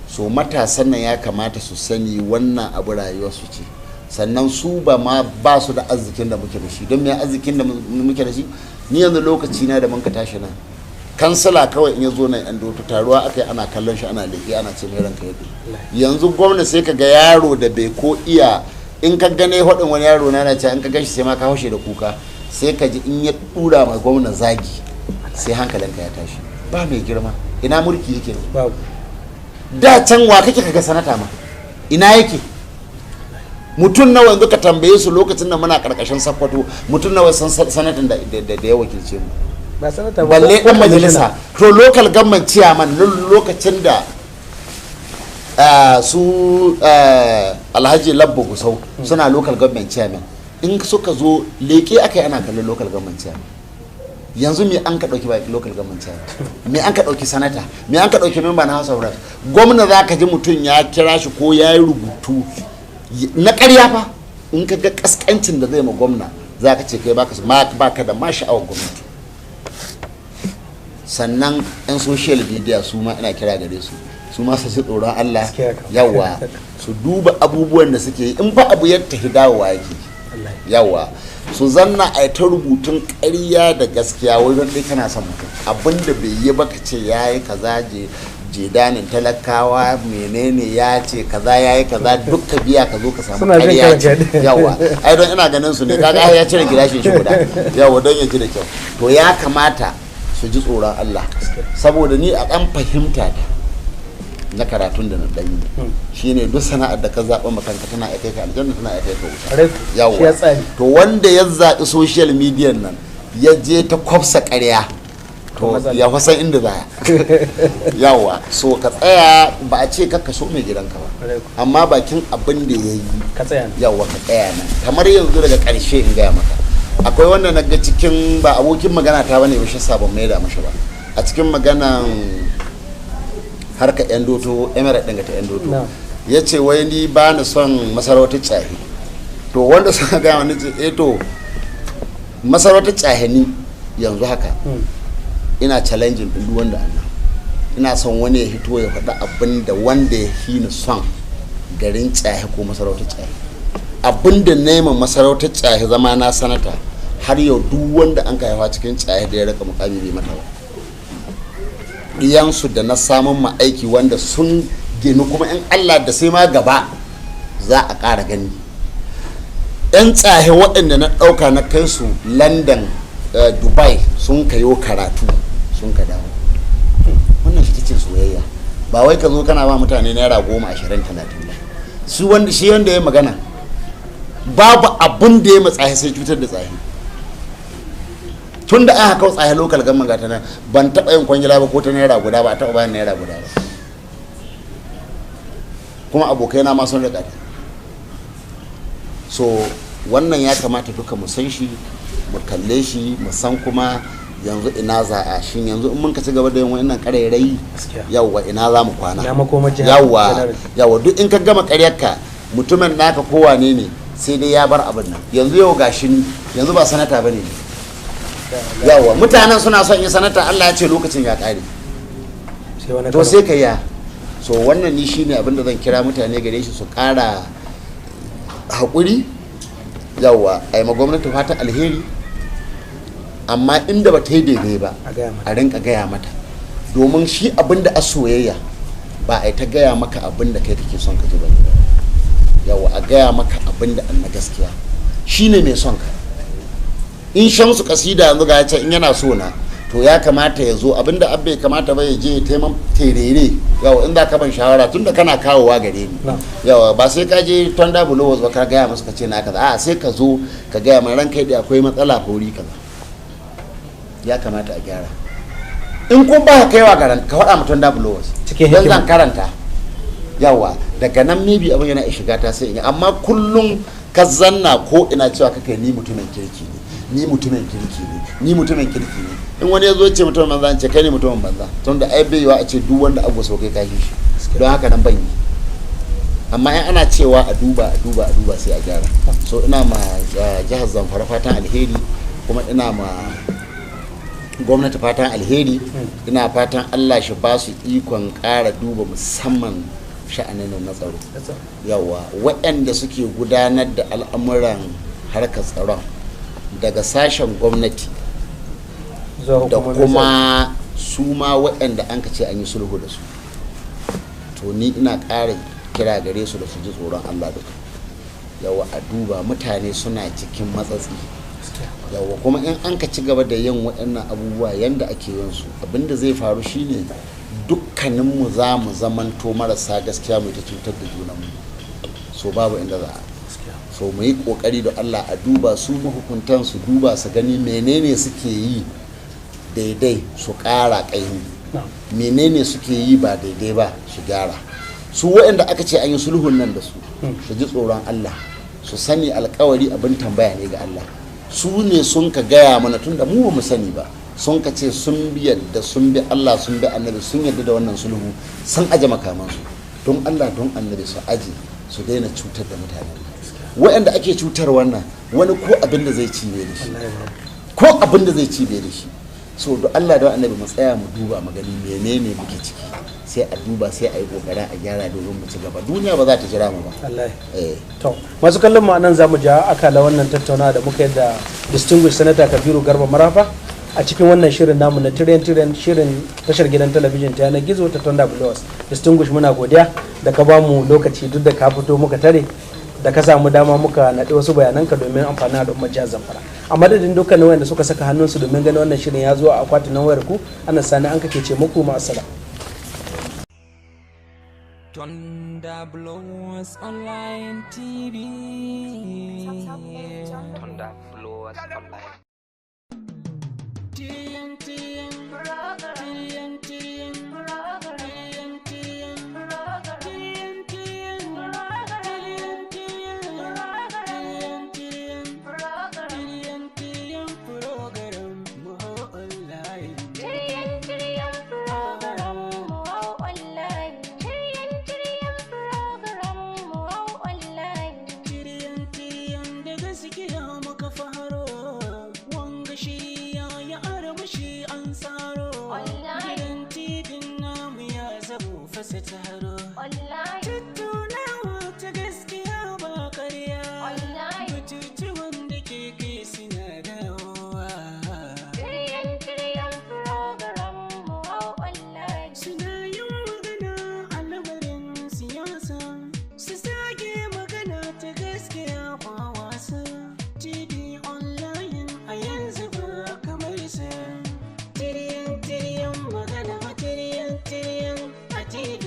Speaker 4: So matasan nan ya kamata su sani wannan abu rayuwarsu ce, sannan su ba su da arzikin da muke da shi. Don me arzikin da muke da shi? Ni yanzu lokaci na da mun ka tashi nan, kansala kawai in ya zo nan yan doto taruwa aka yi, ana kallon shi, ana leƙi, ana ce mai ranka yadda. Yanzu gwamna sai ka ga yaro da bai ko iya, in ka gane hudin wani yaro na ce in ka gashi sai ma ka haushe da kuka, sai ka ji in ya dura ma gwamna zagi sai hankalinka ya tashi. Ba mai girma, ina mulki yake? Babu. Da can wa kake kaga sanata ma ina yake? Mutum nawa yanzu ka tambaye su lokacin da muna karkashin Sakkwato, mutum nawa san sanatan da ya wakilce mu?
Speaker 2: Ba sanata ba,
Speaker 4: balle dan majalisa. To local government chairman lokacin da su Alhaji Labbo Gusau suna local government chairman, in suka zo leke aka yi ana kallon local government chairman. Yanzu me an ka dauki ba local government chairman, me an ka dauki sanata, me an ka dauki member na House of Reps? Gwamna za ka ji mutum ya kira shi ko ya yi rubutu na ƙarya fa, in ka ga kaskancin da zai ma gwamna za ka ce kai baka da ma sha'awar gwamnati. Sannan yan social media su ma ina kira gare su ma su tsoron Allah, yawa su duba abubuwan da suke yi. In ba abu ya tafi dawowa yake, yawa su zanna a ta rubutun ƙarya da gaskiya wajen dai kana son mutum abinda bai yi ba ka ce ya yi kaza, jedanin talakawa menene ya ce kaza, ya yi kaza, duk ka biya ka zo ka samu ƙarya ce, yawa ai don ina ganin su ne kaga ya cire gilashin shi guda, yawa don ya ji da kyau. To ya kamata su ji tsoron Allah, saboda ni a ɗan fahimta da
Speaker 3: na karatun da na ɗanyi shine duk sana'ar da ka zaɓa makanka tana aika ka aljanna tana aika ka wuta yawa to wanda ya zaɓi social media nan ya je ta kwafsa ƙarya to ya fasan inda za yawa so ka tsaya ba a ce ka so mai gidanka ba amma bakin abin da ya yi yawa ka tsaya nan kamar yanzu daga ƙarshe in gaya maka akwai wanda na ga cikin ba abokin magana ta bane ba shi sabon mai da mashi ba a cikin maganan harka yan doto emirate ɗin ta yan doto ya ce wai ni ba na son masarautar tsahi to wanda suka gaya wani ce to masarautar tsahi ni yanzu haka ina challenging ɗin wanda ana ina son wani ya hito ya faɗa abin da wanda ya hina son garin tsahi ko masarautar tsahi abin da nema masarautar tsahi zama na sanata har yau duk wanda an kaiwa cikin tsahi da ya raka mukami bai mata ba ɗiyansu da na samun ma'aiki wanda sun ginu kuma in Allah da sai ma gaba za a ƙara gani 'yan tsahe waɗanda na ɗauka na kai su London Dubai sun kayo karatu sun ka dawo wannan shi ce soyayya ba wai ka zo kana ba mutane naira 10 20 30 ba shi wanda ya magana babu abun da ya matsahi sai cutar da tsahi tun da aka kawo tsaye lokal gamman gata nan ban taɓa yin kwangila ba ko ta naira guda ba a taɓa bayan naira guda ba kuma abokai na ma sun riƙa ta so wannan ya kamata duka mu san shi mu kalle shi mu san kuma yanzu ina za a shin yanzu in mun ka ci gaba da yin wannan ƙarairayi yawwa ina za mu kwana yawwa duk in ka gama ƙaryarka mutumin naka kowane ne sai dai ya bar abin nan yanzu yau gashi yanzu ba sanata bane ne yawa mutanen suna son yin sanata Allah ya ce lokacin ya kare to sai ka ya so wannan ni shine abinda zan kira mutane gare shi su kara haƙuri yawa a yi ma gwamnati fata alheri amma inda ba ta yi daidai ba a rinka gaya mata domin shi abinda a soyayya ba a yi ta gaya maka abinda kai kake son ka ji ba yawa a gaya maka abinda an na gaskiya shine mai son ka in shamsu kasida yanzu ga ce in yana so na to ya kamata ya zo abinda abbe kamata ba ya je ya taiman terere yawa in za ka ban shawara tunda kana kawowa gare ni yawa ba sai ka je tonda bulowas ba ka gaya masu ka ce na kaza a sai ka zo ka gaya mai ranka da akwai matsala fori kaza ya kamata a gyara in kun ba ka kaiwa garan ka faɗa mutum da bulowas don zan karanta yawa daga nan maybe abin yana shiga ta sai in amma kullum ka zanna ko ina cewa kake ni mutumin kirki ne ni mutumin kirki ne in wani ya zo ce mutumin banza ce kai ne mutumin banza tun da ai baiwa a ce duk wanda abu sau kai kashi shi don haka nan ban yi amma in ana cewa a duba sai a gyara so ina ma jihar Zamfara fatan alheri kuma ina ma gwamnati fatan alheri ina fatan Allah shi ba su ikon ƙara duba musamman sha'anin na tsaro yawa waɗanda suke gudanar da al'amuran harkar tsaron daga sashen gwamnati da kuma su ma waɗanda an ka ce an yi sulhu da su to ni ina ƙara kira gare su da su ji tsoron Allah duka yawa a duba mutane suna cikin matsatsi yawa kuma in an ka ci gaba da yin waɗannan abubuwa yanda ake yin su abinda zai faru shine dukkaninmu za mu zamanto marasa gaskiya mu ta cutar da junanmu so babu inda za a so mu yi kokari da Allah a duba su mahukuntan su duba su gani menene suke yi daidai su ƙara ƙaimi menene suke yi ba daidai ba su gyara su waɗanda aka ce an yi sulhun nan da su su ji tsoron Allah su sani alkawari abin tambaya ne ga Allah su ne sun ka gaya mana tunda mu ba mu sani ba sun ka ce sun bi yadda sun bi Allah sun bi annabi sun yadda da wannan sulhu sun aje makamansu don Allah don annabi su aje su daina cutar da mutane waɗanda ake cutar wannan wani ko abin da zai ci bai da shi ko abin da zai ci bai da shi so da Allah da annabi mu tsaya mu duba mu gani menene muke ciki sai a duba sai a yi kokari a gyara domin mu ci gaba duniya ba za ta jira mu ba wallahi
Speaker 2: to masu kallon mu anan zamu ja akala wannan tattaunawa da muka yi da distinguished senator Kabiru Garba Marafa a cikin wannan shirin namu na tiren shirin tashar gidan talabijin ta yanar gizo ta Tonda Bulowas. Distinguished muna godiya da ka bamu lokaci duk da ka fito muka tare da ka samu dama muka naɗi wasu bayananka domin amfanin al'ummar jihar Zamfara. A madadin dukkanin wanda suka saka hannunsu domin ganin wannan shirin ya zo a akwatin wayar ku, ana sani an kake ce muku ma'asala.
Speaker 1: Thunder Blows Online TV. Thunder Blows Online.
Speaker 5: Tattaunawa ta gaskiya ba ƙarya, batutuwan da ke kai suna dawowa.
Speaker 6: Tiryan program mu online.
Speaker 5: Suna yin magana a lamarin siyasa, su sage magana ta gaskiya ba wasa. TV online a yanzu ba kamar sa. Tiryan magana, tiryan a TV.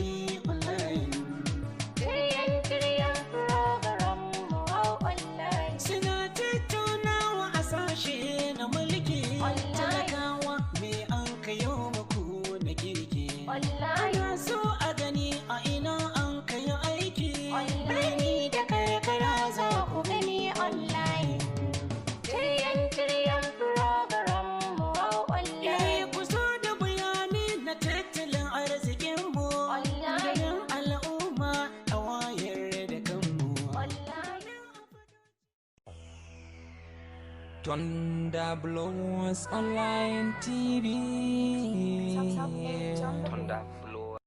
Speaker 6: Ana
Speaker 5: so a gani a ina an kai aiki, birni da karkara za ku gani online.
Speaker 6: Tiryan program mu online.
Speaker 5: Ku so da bayani na tattalin arzikin mu, ganin al'umma a wayar da kanmu.
Speaker 1: Thunder Blows Online TV. Thunder